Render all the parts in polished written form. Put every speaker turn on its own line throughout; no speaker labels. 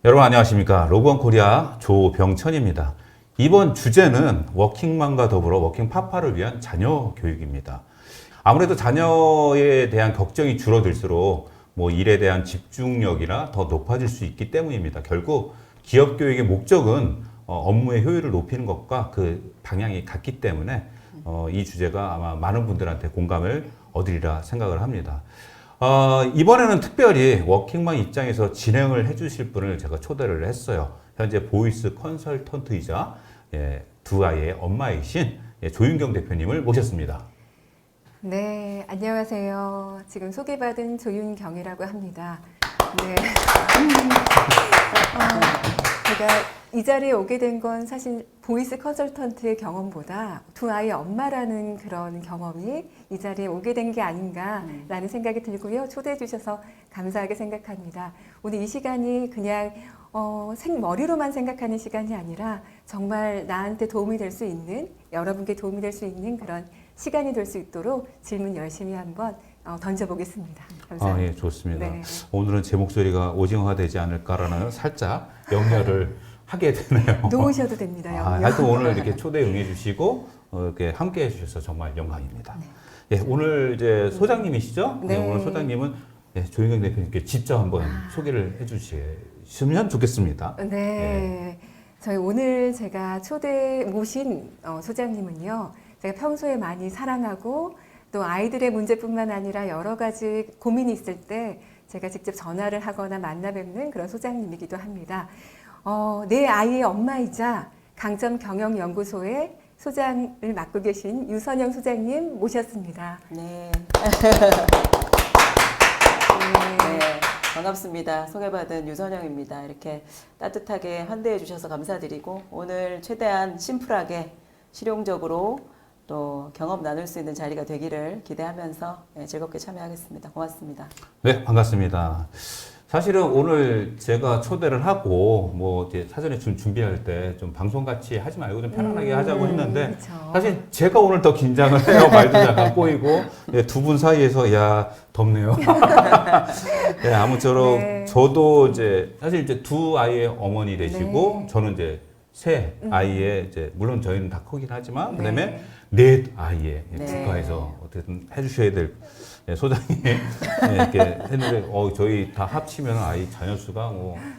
여러분 안녕하십니까. 로그원 코리아 조병천입니다. 이번 주제는 워킹맘과 더불어 워킹파파를 위한 자녀 교육입니다. 아무래도 자녀에 대한 걱정이 줄어들수록 일에 대한 집중력이나 더 높아질 수 있기 때문입니다. 결국 기업 교육의 목적은 업무의 효율을 높이는 것과 그 방향이 같기 때문에 이 주제가 아마 많은 분들한테 공감을 얻으리라 생각을 합니다. 이번에는 특별히 워킹맘 입장에서 진행을 해주실 분을 제가 초대를 했어요. 현재 보이스 컨설턴트이자 두 아이의 엄마이신 조윤경 대표님을 모셨습니다.
네, 안녕하세요. 지금 소개받은 조윤경이라고 합니다. 네. 제가 이 자리에 오게 된 건 사실 보이스 컨설턴트의 경험보다 두 아이의 엄마라는 그런 경험이 이 자리에 오게 된 게 아닌가라는 생각이 들고요. 초대해 주셔서 감사하게 생각합니다. 오늘 이 시간이 그냥 머리로만 생각하는 시간이 아니라 정말 나한테 도움이 될 수 있는, 여러분께 도움이 될 수 있는 그런 시간이 될 수 있도록 질문 열심히 한번 던져보겠습니다. 감사합니다.
예, 좋습니다.
네.
오늘은 제 목소리가 오징어가 되지 않을까라는 살짝 염려를 하게 되네요.
놓으셔도 됩니다.
하여튼 오늘 이렇게 초대 응해주시고 이렇게 함께 해주셔서 정말 영광입니다. 네. 예, 오늘 이제 소장님이시죠?
네.
오늘 소장님은 조윤경 대표님께 직접 한번 소개를 해주시면 좋겠습니다.
네. 저희 오늘 제가 모신 소장님은요. 제가 평소에 많이 사랑하고 또 아이들의 문제뿐만 아니라 여러 가지 고민이 있을 때 제가 직접 전화를 하거나 만나 뵙는 그런 소장님이기도 합니다. 내 아이의 엄마이자 강점 경영연구소의 소장을 맡고 계신 유선영 소장님 모셨습니다.
네.
네.
반갑습니다. 소개받은 유선영입니다. 이렇게 따뜻하게 환대해 주셔서 감사드리고 오늘 최대한 심플하게 실용적으로 또 경험 나눌 수 있는 자리가 되기를 기대하면서 즐겁게 참여하겠습니다. 고맙습니다.
네, 반갑습니다. 사실은 오늘 제가 초대를 하고 이제 사전에 좀 준비할 때 좀 방송 같이 하지 말고 좀 편안하게 하자고 했는데
그쵸.
사실 제가 오늘 더 긴장을 해요. 말도 잠깐 꼬이고 두 분 사이에서 덥네요. 네, 아무쪼록
네.
저도 이제 사실 이제 두 아이의 어머니 되시고
네.
저는 이제 세 아이의 이제 물론 저희는 다 크긴 하지만 그다음에
네.
넷 아이의
네.
국가에서 어쨌든 해주셔야 될 소장님 이렇게 했는데 저희 다 합치면 아이 자녀 수가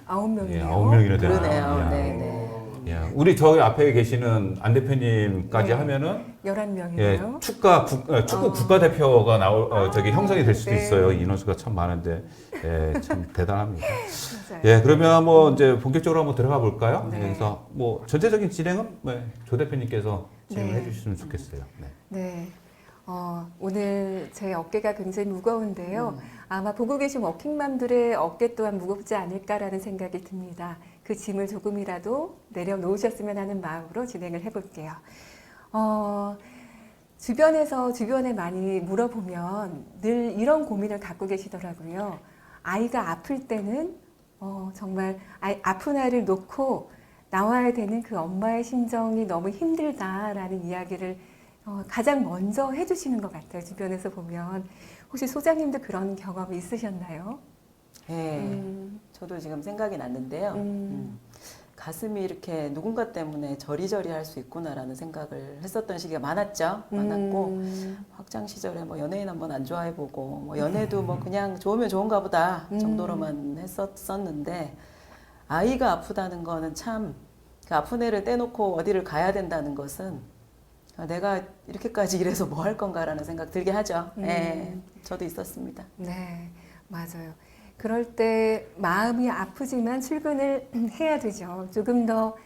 9명이네요.
9명이나 되네요.
그러네요. 네.
야, 우리 저희 앞에 계시는 안 대표님까지
네.
하면은
11명이네요.
축구 국가대표가 형성이 될 수도
네.
있어요. 인원수가 참 많은데 참 대단합니다.
맞아요.
그러면 한번 이제 본격적으로 한번 들어가 볼까요?
네.
그래서 전체적인 진행은 조 대표님께서 진행을
네.
해주시면 좋겠어요. 네.
네. 오늘 제 어깨가 굉장히 무거운데요. 아마 보고 계신 워킹맘들의 어깨 또한 무겁지 않을까라는 생각이 듭니다. 그 짐을 조금이라도 내려놓으셨으면 하는 마음으로 진행을 해볼게요. 주변에 많이 물어보면 늘 이런 고민을 갖고 계시더라고요. 아이가 아플 때는 정말 아픈 아이를 놓고 나와야 되는 그 엄마의 심정이 너무 힘들다라는 이야기를 가장 먼저 해주시는 것 같아요. 주변에서 보면. 혹시 소장님도 그런 경험이 있으셨나요?
네. 저도 지금 생각이 났는데요. 가슴이 이렇게 누군가 때문에 저리저리 할 수 있구나라는 생각을 했었던 시기가 많았고 학창 시절에 연예인 한번 안 좋아해보고 연애도 그냥 좋으면 좋은가 보다 정도로만 했었는데 아이가 아프다는 거는 참 그 아픈 애를 떼놓고 어디를 가야 된다는 것은 내가 이렇게까지 일해서 뭐 할 건가라는 생각 들게 하죠. 네, 저도 있었습니다.
네, 맞아요. 그럴 때 마음이 아프지만 출근을 해야 되죠. 조금 더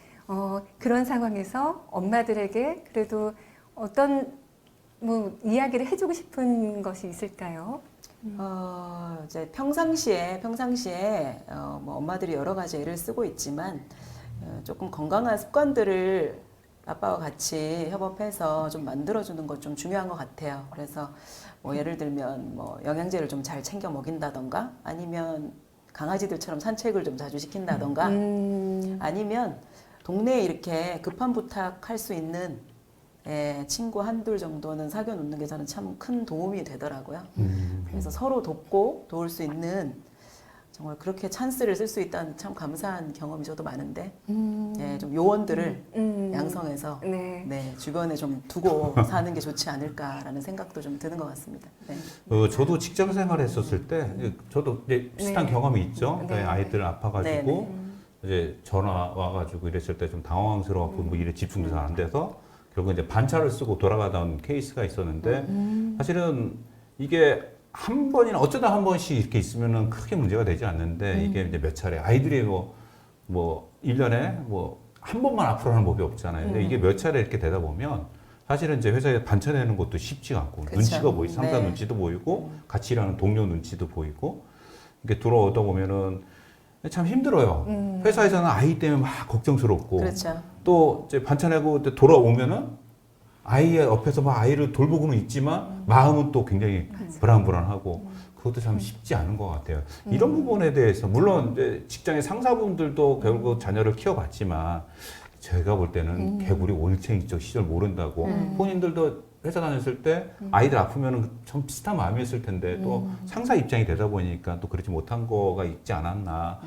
그런 상황에서 엄마들에게 그래도 어떤 이야기를 해주고 싶은 것이 있을까요?
이제 평상시에 엄마들이 여러 가지 애를 쓰고 있지만 조금 건강한 습관들을 아빠와 같이 협업해서 좀 만들어주는 것 좀 중요한 것 같아요. 그래서 예를 들면 영양제를 좀 잘 챙겨 먹인다던가 아니면 강아지들처럼 산책을 좀 자주 시킨다던가 아니면 동네에 이렇게 급한 부탁할 수 있는 친구 한둘 정도는 사귀어 놓는 게 저는 참 큰 도움이 되더라고요. 그래서 서로 돕고 도울 수 있는 정말 그렇게 찬스를 쓸 수 있다는 참 감사한 경험이 저도 많은데 예, 좀 요원들을 양성해서
네.
네, 주변에 좀 두고 사는 게 좋지 않을까라는 생각도 좀 드는 것 같습니다. 네.
저도 직장 생활했었을 때 저도 이제 비슷한
네.
경험이 있죠.
네.
아이들 아파가지고
네,
이제 전화 와가지고 이랬을 때 좀 당황스러워갖고 뭐 일에 집중도 잘 안 돼서 결국 이제 반차를 쓰고 돌아가던 케이스가 있었는데 사실은 이게 한 번이나 어쩌다 한 번씩 이렇게 있으면은 크게 문제가 되지 않는데 이게 이제 몇 차례 아이들이 뭐 1년에 뭐 한 번만 앞으로 하는 법이 없잖아요. 근데 이게 몇 차례 이렇게 되다 보면 사실은 이제 회사에 반차내는 것도 쉽지가 않고
그쵸.
눈치가 보이고 상사
네.
눈치도 보이고 같이 일하는 동료 눈치도 보이고 이게 돌아오다 보면은 참 힘들어요. 회사에서는 아이 때문에 막 걱정스럽고
그렇죠.
또 이제 반찬하고 돌아오면은 아이 옆에서 막 아이를 돌보고는 있지만 마음은 또 굉장히 불안불안하고 그것도 참 쉽지 않은 것 같아요. 이런 부분에 대해서 물론 이제 직장의 상사분들도 결국 자녀를 키워봤지만 제가 볼 때는 개구리 올챙이적 시절 모른다고 본인들도 회사 다녔을 때 아이들 아프면은 참 비슷한 마음이었을 텐데 또 상사 입장이 되다 보니까 또 그렇지 못한 거가 있지 않았나.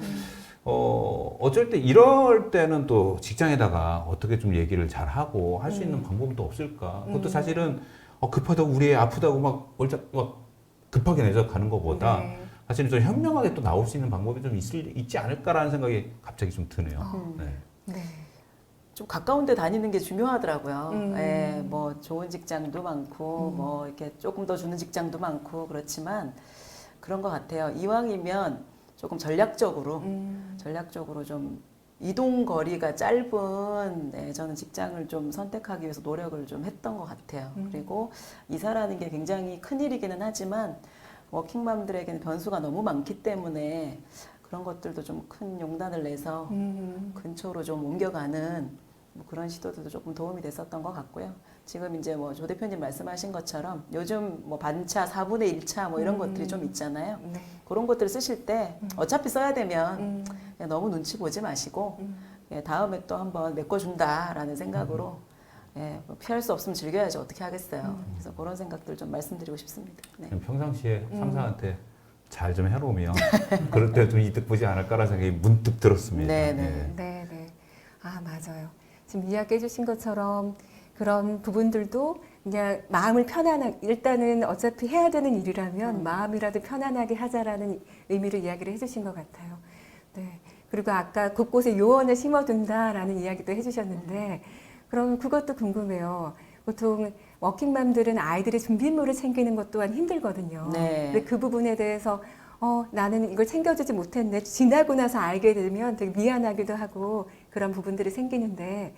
어쩔 때 이럴 때는 또 직장에다가 어떻게 좀 얘기를 잘 하고 할 수 있는 방법도 없을까? 그것도 사실은 급하다고 우리 애 아프다고 막 급하게 내서 가는 것보다
네.
사실은 좀 현명하게 또 나올 수 있는 방법이 좀 있지 않을까라는 생각이 갑자기 좀 드네요. 네.
네.
좀 가까운 데 다니는 게 중요하더라고요. 예, 뭐 좋은 직장도 많고 뭐 이렇게 조금 더 주는 직장도 많고 그렇지만 그런 것 같아요. 이왕이면 조금 전략적으로 좀 이동 거리가 짧은 네, 저는 직장을 좀 선택하기 위해서 노력을 좀 했던 것 같아요. 그리고 이사라는 게 굉장히 큰 일이기는 하지만 워킹맘들에게는 변수가 너무 많기 때문에 그런 것들도 좀 큰 용단을 내서 근처로 좀 옮겨가는 뭐 그런 시도들도 조금 도움이 됐었던 것 같고요. 지금 이제 뭐 조 대표님 말씀하신 것처럼 요즘 뭐 반차, 4분의 1차 뭐 이런 것들이 좀 있잖아요.
네.
그런 것들을 쓰실 때 어차피 써야 되면 그냥 너무 눈치 보지 마시고 예, 다음에 또 한번 메꿔준다라는 생각으로 예, 뭐 피할 수 없으면 즐겨야지 어떻게 하겠어요. 그래서 그런 생각들 좀 말씀드리고 싶습니다. 네.
그럼 평상시에 상사한테 잘 좀 해놓으면 그럴 때 좀 이득 보지 않을까라는 생각이 문득 들었습니다.
네, 네.
예.
네, 네. 아, 맞아요. 지금 이야기해 주신 것처럼 그런 부분들도 그냥 마음을 편안하게, 일단은 어차피 해야 되는 일이라면 마음이라도 편안하게 하자라는 의미로 이야기를 해 주신 것 같아요. 네. 그리고 아까 곳곳에 요원을 심어둔다라는 이야기도 해 주셨는데, 그럼 그것도 궁금해요. 보통 워킹맘들은 아이들의 준비물을 챙기는 것 또한 힘들거든요.
네.
근데 그 부분에 대해서 나는 이걸 챙겨주지 못했네. 지나고 나서 알게 되면 되게 미안하기도 하고 그런 부분들이 생기는데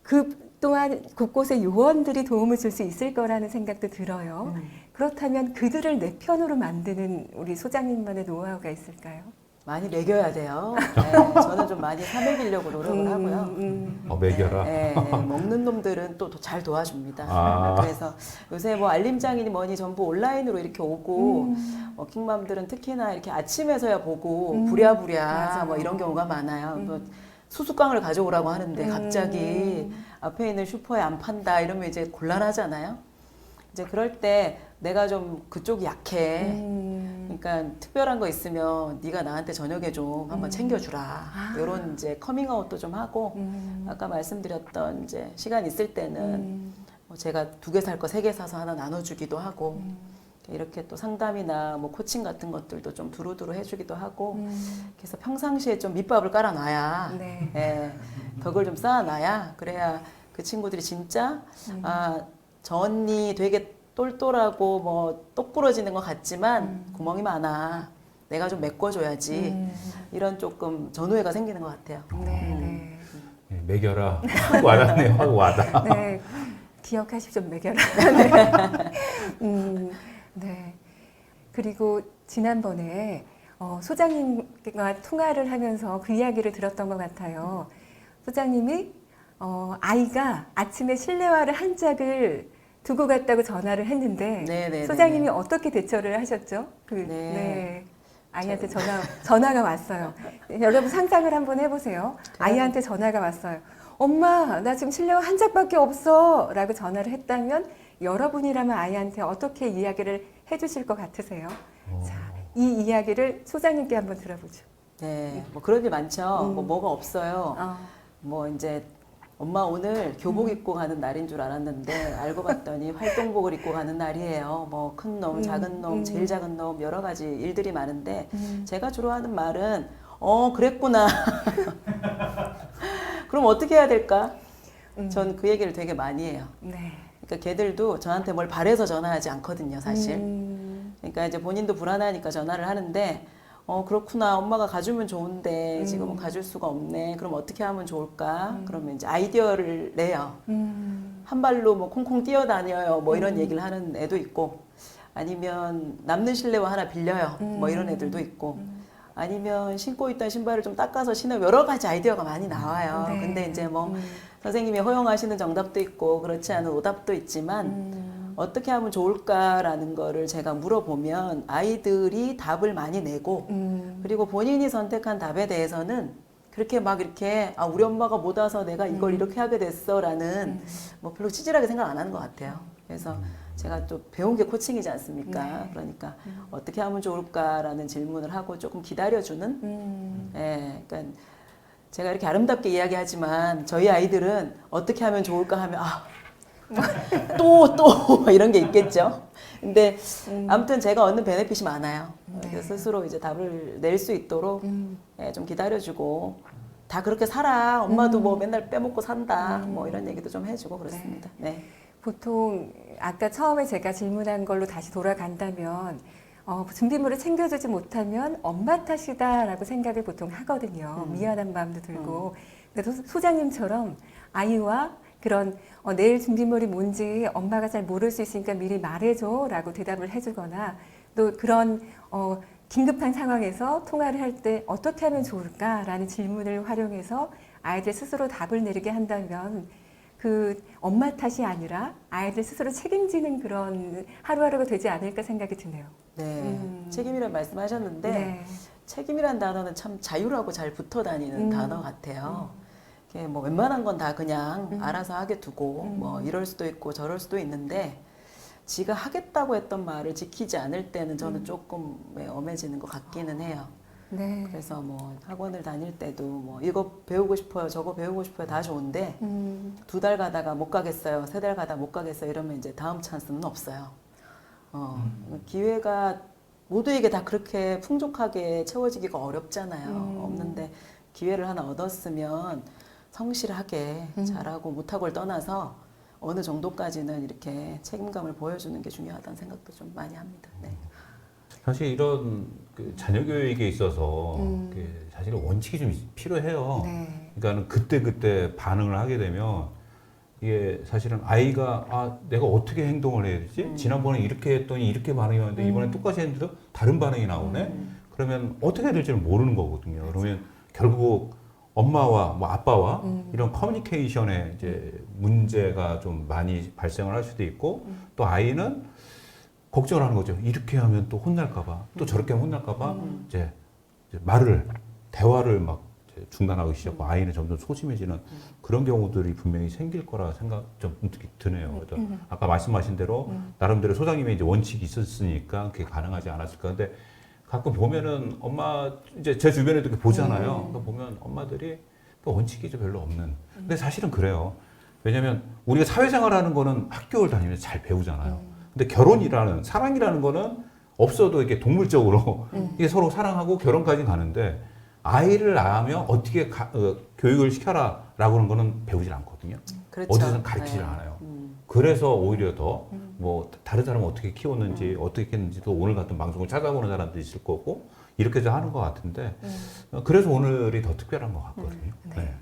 그 또한 곳곳에 요원들이 도움을 줄 수 있을 거라는 생각도 들어요. 그렇다면 그들을 내 편으로 만드는 우리 소장님만의 노하우가 있을까요?
많이 먹여야 돼요. 네, 저는 좀 많이 사먹이려고 노력을 하고요.
먹여라.
네, 먹는 놈들은 또 잘 도와줍니다.
아.
그래서 요새 뭐 알림장이니 뭐니 전부 온라인으로 이렇게 오고 워킹맘들은 특히나 이렇게 아침에서야 보고 부랴부랴
맞아요.
뭐 이런 경우가 많아요. 뭐 수수깡을 가져오라고 하는데 갑자기 앞에 있는 슈퍼에 안 판다 이러면 이제 gon란하잖아요. 이제 그럴 때 내가 좀 그쪽이 약해. 그러니까 특별한 거 있으면 네가 나한테 저녁에 좀 한번 챙겨주라. 이런 이제 커밍아웃도 좀 하고 아까 말씀드렸던 이제 시간 있을 때는 뭐 제가 2개 살 거 3개 사서 하나 나눠주기도 하고 이렇게 또 상담이나 뭐 코칭 같은 것들도 좀 두루두루 해주기도 하고 그래서 평상시에 좀 밑밥을 깔아놔야
네.
예, 덕을 좀 쌓아놔야 그래야 그 친구들이 진짜 저 언니 되게 똘똘하고 뭐 똑부러지는 것 같지만 구멍이 많아. 내가 좀 메꿔줘야지. 이런 조금 전우애가 생기는 것 같아요.
네,
예, 먹여라. 확 와닿네요. 확 와닿아.
네. 네. 기억하십시오, 매겨라. 네. 네. 그리고 지난번에 소장님과 통화를 하면서 그 이야기를 들었던 것 같아요. 소장님이 아이가 아침에 실내화를 한 짝을 두고 갔다고 전화를 했는데
네네네네.
소장님이 어떻게 대처를 하셨죠?
네.
아이한테 전화가 왔어요. 여러분 상상을 한번 해보세요. 아이한테 전화가 왔어요. 엄마, 나 지금 실내화 한 짝밖에 없어 라고 전화를 했다면 여러분이라면 아이한테 어떻게 이야기를 해주실 것 같으세요? 자, 이 이야기를 소장님께 한번 들어보죠.
네, 뭐 그런 게 많죠. 뭐가 없어요. 뭐 이제 엄마 오늘 교복 입고 가는 날인 줄 알았는데 알고 봤더니 활동복을 입고 가는 날이에요. 뭐 큰 놈, 작은 놈, 제일 작은 놈 여러 가지 일들이 많은데 제가 주로 하는 말은 그랬구나. 그럼 어떻게 해야 될까? 전 그 얘기를 되게 많이 해요.
네.
그러니까 걔들도 저한테 뭘 바래서 전화하지 않거든요, 사실. 그러니까 이제 본인도 불안하니까 전화를 하는데 그렇구나. 엄마가 가주면 좋은데 지금은 가줄 수가 없네. 그럼 어떻게 하면 좋을까? 그러면 이제 아이디어를 내요. 한 발로 뭐 콩콩 뛰어다녀요. 뭐 이런 얘기를 하는 애도 있고 아니면 남는 실내화 하나 빌려요. 뭐 이런 애들도 있고 아니면 신고 있던 신발을 좀 닦아서 신으면 여러 가지 아이디어가 많이 나와요.
네.
근데 이제 뭐 선생님이 허용하시는 정답도 있고 그렇지 않은 오답도 있지만 어떻게 하면 좋을까라는 거를 제가 물어보면 아이들이 답을 많이 내고 그리고 본인이 선택한 답에 대해서는 그렇게 막 이렇게 우리 엄마가 못 와서 내가 이걸 이렇게 하게 됐어라는 뭐 별로 치질하게 생각 안 하는 것 같아요. 그래서 제가 또 배운 게 코칭이지 않습니까?
네.
그러니까 어떻게 하면 좋을까라는 질문을 하고 조금 기다려주는 예, 그러니까 제가 이렇게 아름답게 이야기하지만 저희 아이들은 어떻게 하면 좋을까 하면 또 이런 게 있겠죠. 근데 아무튼 제가 얻는 베네핏이 많아요.
네.
스스로 이제 답을 낼 수 있도록 예, 좀 기다려주고 다 그렇게 살아. 엄마도 뭐 맨날 빼먹고 산다. 뭐 이런 얘기도 좀 해주고 그렇습니다. 네.
보통 아까 처음에 제가 질문한 걸로 다시 돌아간다면 준비물을 챙겨주지 못하면 엄마 탓이다라고 생각을 보통 하거든요. 미안한 마음도 들고. 근데 소장님처럼 아이와 그런 내일 준비물이 뭔지 엄마가 잘 모를 수 있으니까 미리 말해줘 라고 대답을 해주거나 또 그런 긴급한 상황에서 통화를 할 때 어떻게 하면 좋을까라는 질문을 활용해서 아이들 스스로 답을 내리게 한다면 그 엄마 탓이 아니라 아이들 스스로 책임지는 그런 하루하루가 되지 않을까 생각이 드네요.
네. 책임이란 말씀하셨는데
네.
책임이란 단어는 참 자유라고 잘 붙어 다니는 단어 같아요. 이게 뭐 웬만한 건 다 그냥 알아서 하게 두고 뭐 이럴 수도 있고 저럴 수도 있는데 지가 하겠다고 했던 말을 지키지 않을 때는 저는 조금 엄해지는 것 같기는 해요.
네.
그래서 뭐 학원을 다닐 때도 뭐 이거 배우고 싶어요, 저거 배우고 싶어요 다 좋은데 2달 가다가 못 가겠어요, 3달 가다 못 가겠어요 이러면 이제 다음 찬스는 없어요. 기회가 모두에게 다 그렇게 풍족하게 채워지기가 어렵잖아요. 없는데 기회를 하나 얻었으면 성실하게 잘하고 못하고를 떠나서 어느 정도까지는 이렇게 책임감을 보여주는 게 중요하다는 생각도 좀 많이 합니다. 네.
사실 이런 그 자녀 교육에 있어서 그 사실 원칙이 좀 필요해요.
네.
그러니까는 그때 반응을 하게 되면 이게 사실은 아이가 내가 어떻게 행동을 해야 되지? 지난번에 이렇게 했더니 이렇게 반응이 왔는데 이번에 똑같이 했는데도 다른 반응이 나오네? 그러면 어떻게 해야 될지를 모르는 거거든요. 그러면 결국 엄마와 뭐 아빠와 이런 커뮤니케이션에 이제 문제가 좀 많이 발생을 할 수도 있고 또 아이는 걱정을 하는 거죠. 이렇게 하면 또 혼날까봐 또 저렇게 하면 혼날까봐 이제 대화를 막 중단하기 시작하고 아이는 점점 소심해지는 그런 경우들이 분명히 생길 거라 생각 좀 드네요. 그래서 아까 말씀하신 대로 나름대로 소장님의 이제 원칙이 있었으니까 그게 가능하지 않았을까. 근데 가끔 보면은 엄마 이제 제 주변에도 이렇게 보잖아요. 그러니까 보면 엄마들이 그 원칙이 좀 별로 없는. 근데 사실은 그래요. 왜냐면 우리가 사회생활하는 거는 학교를 다니면서 잘 배우잖아요. 근데 결혼이라는 사랑이라는 거는 없어도 이렇게 동물적으로 이게 서로 사랑하고 결혼까지 가는데 아이를 낳으면 어떻게 교육을 시켜라라고 하는 거는 배우질 않거든요.
그렇죠.
어디서는 가르치질 않아요. 그래서 오히려 더 뭐 다른 사람은 어떻게 키웠는지 어떻게 했는지도 오늘 같은 방송을 찾아보는 사람도 있을 거고 이렇게 해서 하는 것 같은데 그래서 오늘이 더 특별한 것 같거든요. 네.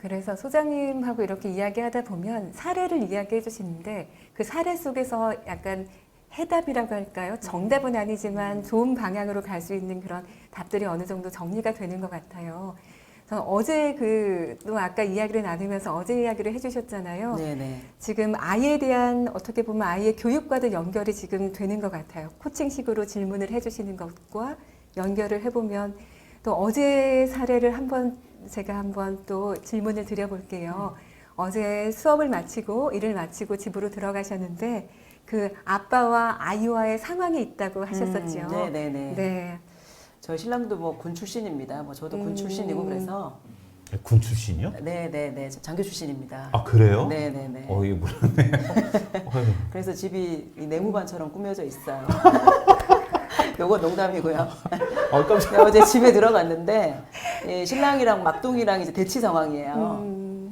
그래서 소장님하고 이렇게 이야기하다 보면 사례를 이야기해 주시는데 그 사례 속에서 약간 해답이라고 할까요? 정답은 아니지만 좋은 방향으로 갈 수 있는 그런 답들이 어느 정도 정리가 되는 것 같아요. 어제 또 아까 이야기를 나누면서 어제 이야기를 해주셨잖아요.
네네.
지금 아이에 대한 어떻게 보면 아이의 교육과도 연결이 지금 되는 것 같아요. 코칭식으로 질문을 해주시는 것과 연결을 해보면 또 어제 사례를 제가 한번 또 질문을 드려볼게요. 어제 수업을 마치고 일을 마치고 집으로 들어가셨는데 그 아빠와 아이와의 상황이 있다고 하셨었죠.
네네네.
네.
저희 신랑도 뭐 군 출신입니다. 뭐 저도 군 출신이고 그래서
군 출신이요?
네네네. 저 장교 출신입니다.
아 그래요?
네네네.
이게 몰랐네.
그래서 집이 이 내무반처럼 꾸며져 있어요. 요건 농담이고요.
깜짝.
네, 어제 집에 들어갔는데 예, 신랑이랑 막둥이랑 이제 대치 상황이에요.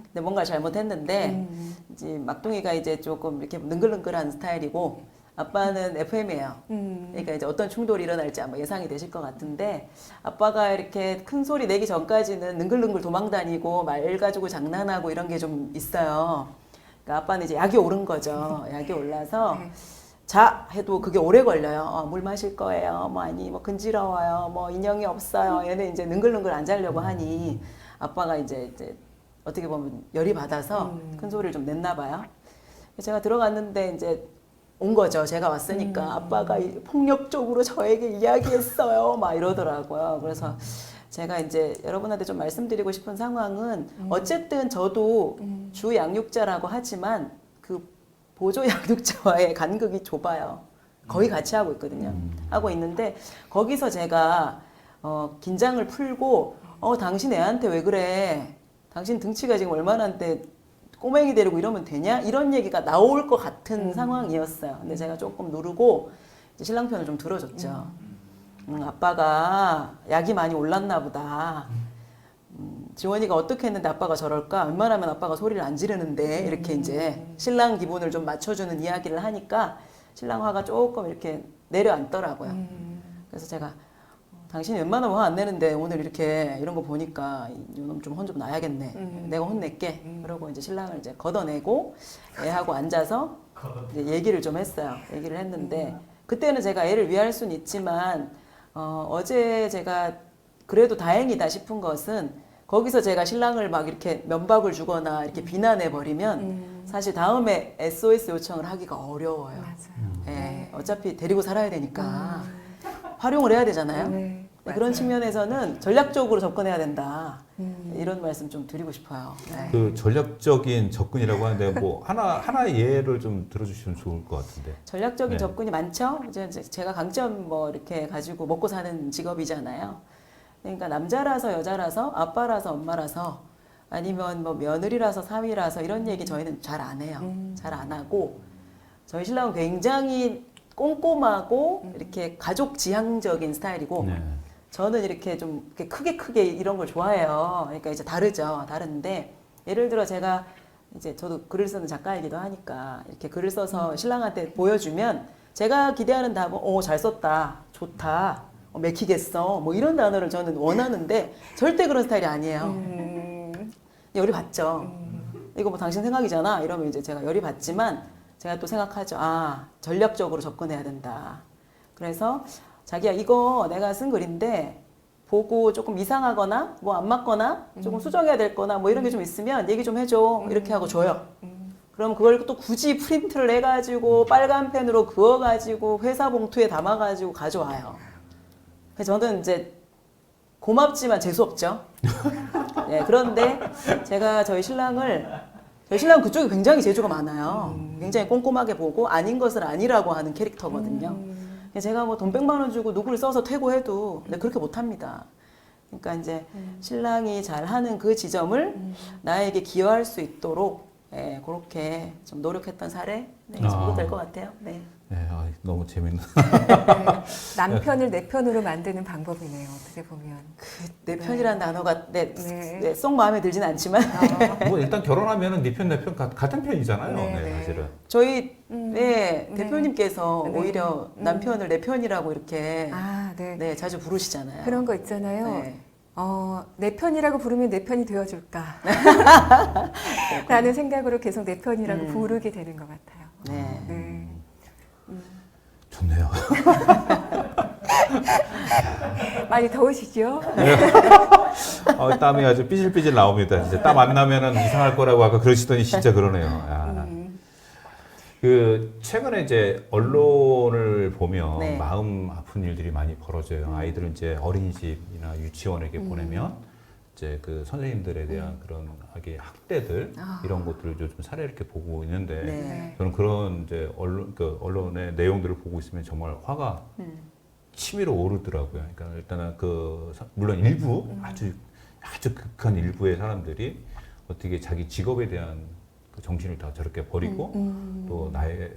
근데 뭔가 잘못했는데 이제 막둥이가 이제 조금 이렇게 능글능글한 스타일이고 아빠는 FM이에요. 그러니까 이제 어떤 충돌이 일어날지 아마 예상이 되실 것 같은데 아빠가 이렇게 큰 소리 내기 전까지는 능글능글 도망다니고 말 가지고 장난하고 이런 게 좀 있어요. 그러니까 아빠는 이제 약이 오른 거죠. 약이 올라서
네.
자 해도 그게 오래 걸려요. 물 마실 거예요. 뭐 아니 뭐 근지러워요. 뭐 인형이 없어요. 얘는 이제 능글능글 안 자려고 하니 아빠가 이제 어떻게 보면 열이 받아서 큰 소리를 좀 냈나 봐요. 제가 들어갔는데 이제 온 거죠. 제가 왔으니까 아빠가 폭력적으로 저에게 이야기했어요. 막 이러더라고요. 그래서 제가 이제 여러분한테 좀 말씀드리고 싶은 상황은 어쨌든 저도 주 양육자라고 하지만 그 보조 양육자와의 간극이 좁아요. 거의 같이 하고 있거든요. 하고 있는데 거기서 제가 긴장을 풀고 당신 애한테 왜 그래? 당신 등치가 지금 얼마나인데 꼬맹이 데리고 이러면 되냐? 이런 얘기가 나올 것 같은 상황이었어요. 근데 제가 조금 누르고 이제 신랑 편을 좀 들어줬죠. 아빠가 약이 많이 올랐나 보다. 지원이가 어떻게 했는데 아빠가 저럴까? 웬만하면 아빠가 소리를 안 지르는데 이렇게 이제 신랑 기분을 좀 맞춰주는 이야기를 하니까 신랑 화가 조금 이렇게 내려앉더라고요. 그래서 제가 당신이 웬만하면 화 안 내는데 오늘 이렇게 이런 거 보니까 이놈 좀 혼 좀 나야겠네. 내가 혼낼게. 그러고 이제 신랑을 이제 걷어내고 애하고 앉아서 이제 얘기를 좀 했어요. 얘기를 했는데 그때는 제가 애를 위할 수는 있지만 어제 제가 그래도 다행이다 싶은 것은 거기서 제가 신랑을 막 이렇게 면박을 주거나 이렇게 비난해 버리면 사실 다음에 SOS 요청을 하기가 어려워요.
맞아요.
예, 어차피 데리고 살아야 되니까 활용을 해야 되잖아요.
네,
그런
맞아요.
측면에서는 전략적으로 접근해야 된다. 이런 말씀 좀 드리고 싶어요. 네.
그 전략적인 접근이라고 하는데 뭐 하나 예를 좀 들어주시면 좋을 것 같은데.
전략적인
네.
접근이 많죠. 이제 제가 강점 뭐 이렇게 가지고 먹고 사는 직업이잖아요. 그러니까 남자라서 여자라서 아빠라서 엄마라서 아니면 뭐 며느리라서 사위라서 이런 얘기 저희는 잘 안 해요. 잘 안 하고 저희 신랑은 굉장히 꼼꼼하고 이렇게 가족 지향적인 스타일이고
네.
저는 이렇게 좀 이렇게 크게 이런 걸 좋아해요. 그러니까 이제 다르죠. 다른데 예를 들어 제가 이제 저도 글을 쓰는 작가이기도 하니까 이렇게 글을 써서 신랑한테 보여주면 제가 기대하는 답은 잘 썼다, 좋다, 맥히겠어, 뭐 이런 단어를 저는 원하는데 절대 그런 스타일이 아니에요. 열이 받죠. 이거 뭐 당신 생각이잖아. 이러면 이제 제가 열이 받지만 제가 또 생각하죠. 전략적으로 접근해야 된다. 그래서 자기야 이거 내가 쓴 글인데 보고 조금 이상하거나 뭐 안 맞거나 조금 수정해야 될 거나 뭐 이런 게 좀 있으면 얘기 좀 해줘. 이렇게 하고 줘요. 그럼 그걸 또 굳이 프린트를 해가지고 빨간 펜으로 그어가지고 회사 봉투에 담아가지고 가져와요. 그래서 저는 이제 고맙지만 재수없죠. 네, 그런데 제가 저희 신랑은 그쪽에 굉장히 재주가 많아요. 굉장히 꼼꼼하게 보고 아닌 것을 아니라고 하는 캐릭터거든요. 제가 뭐 돈 100만 원 주고 누구를 써서 퇴고해도 근데 그렇게 못합니다. 그러니까 이제 신랑이 잘하는 그 지점을 나에게 기여할 수 있도록 그렇게 좀 노력했던 사례 정도 될 것 같아요. 네.
네, 너무 재밌는.
네, 남편을 내 편으로 만드는 방법이네요. 어떻게 보면.
내 편이라는 단어가
네.
쏙 마음에 들진 않지만
뭐 일단 결혼하면은 네 편 내 편 같은 편이잖아요.
네,
네,
네.
사실은.
저희
네.
대표님께서
네.
오히려 남편을 내 편이라고 이렇게
네.
자주 부르시잖아요.
그런 거 있잖아요.
네.
내 편이라고 부르면 내 편이 되어줄까? 라는 생각으로 계속 내 편이라고 부르게 되는 것 같아요.
네.
네.
좋네요.
많이 더우시죠?
땀이 아주 삐질삐질 나옵니다. 진짜 땀 안 나면은 이상할 거라고 아까 그러시더니 진짜 그러네요. 그 최근에 이제 언론을 보면
네.
마음 아픈 일들이 많이 벌어져요. 아이들은 이제 어린이집이나 유치원에게 보내면 이제 그 선생님들에 대한 그런 아기 학대들 이런 것들을 요즘 사례 이렇게 보고 있는데
네.
저는 그런 이제 언론의 내용들을 보고 있으면 정말 화가 치밀어 오르더라고요. 그러니까 일단은 물론 일부 아주 극한 일부의 사람들이 어떻게 자기 직업에 대한 그 정신을 다 저렇게 버리고 또 나의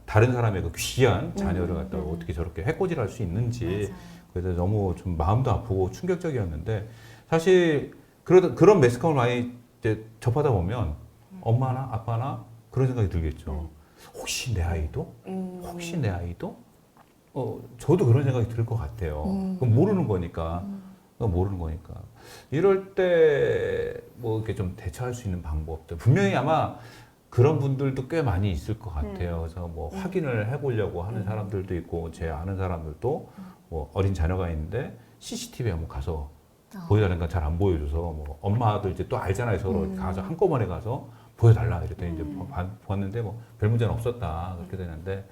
다른 사람의 그 귀한 자녀를 갖다가 어떻게 저렇게 해코지할 수 있는지 그래서 너무 좀 마음도 아프고 충격적이었는데 사실 그런 매스컴을 많이 이제 접하다 보면 엄마나 아빠나 그런 생각이 들겠죠. 혹시 내 아이도? 혹시 내 아이도? 저도 그런 생각이 들 것 같아요. 그건 모르는 거니까. 모르는 거니까. 이럴 때 뭐 이렇게 좀 대처할 수 있는 방법들 분명히 아마 그런 분들도 꽤 많이 있을 것 같아요. 그래서 뭐 확인을 해보려고 하는 사람들도 있고 제 아는 사람들도 뭐 어린 자녀가 있는데 CCTV에 한번 가서 보여달라니까 잘 안 보여줘서 뭐 엄마도 이제 또 알잖아요. 서로 가서 한꺼번에 가서 보여달라 이랬더니 이제 보았는데 뭐 별 문제는 없었다 그렇게 되는데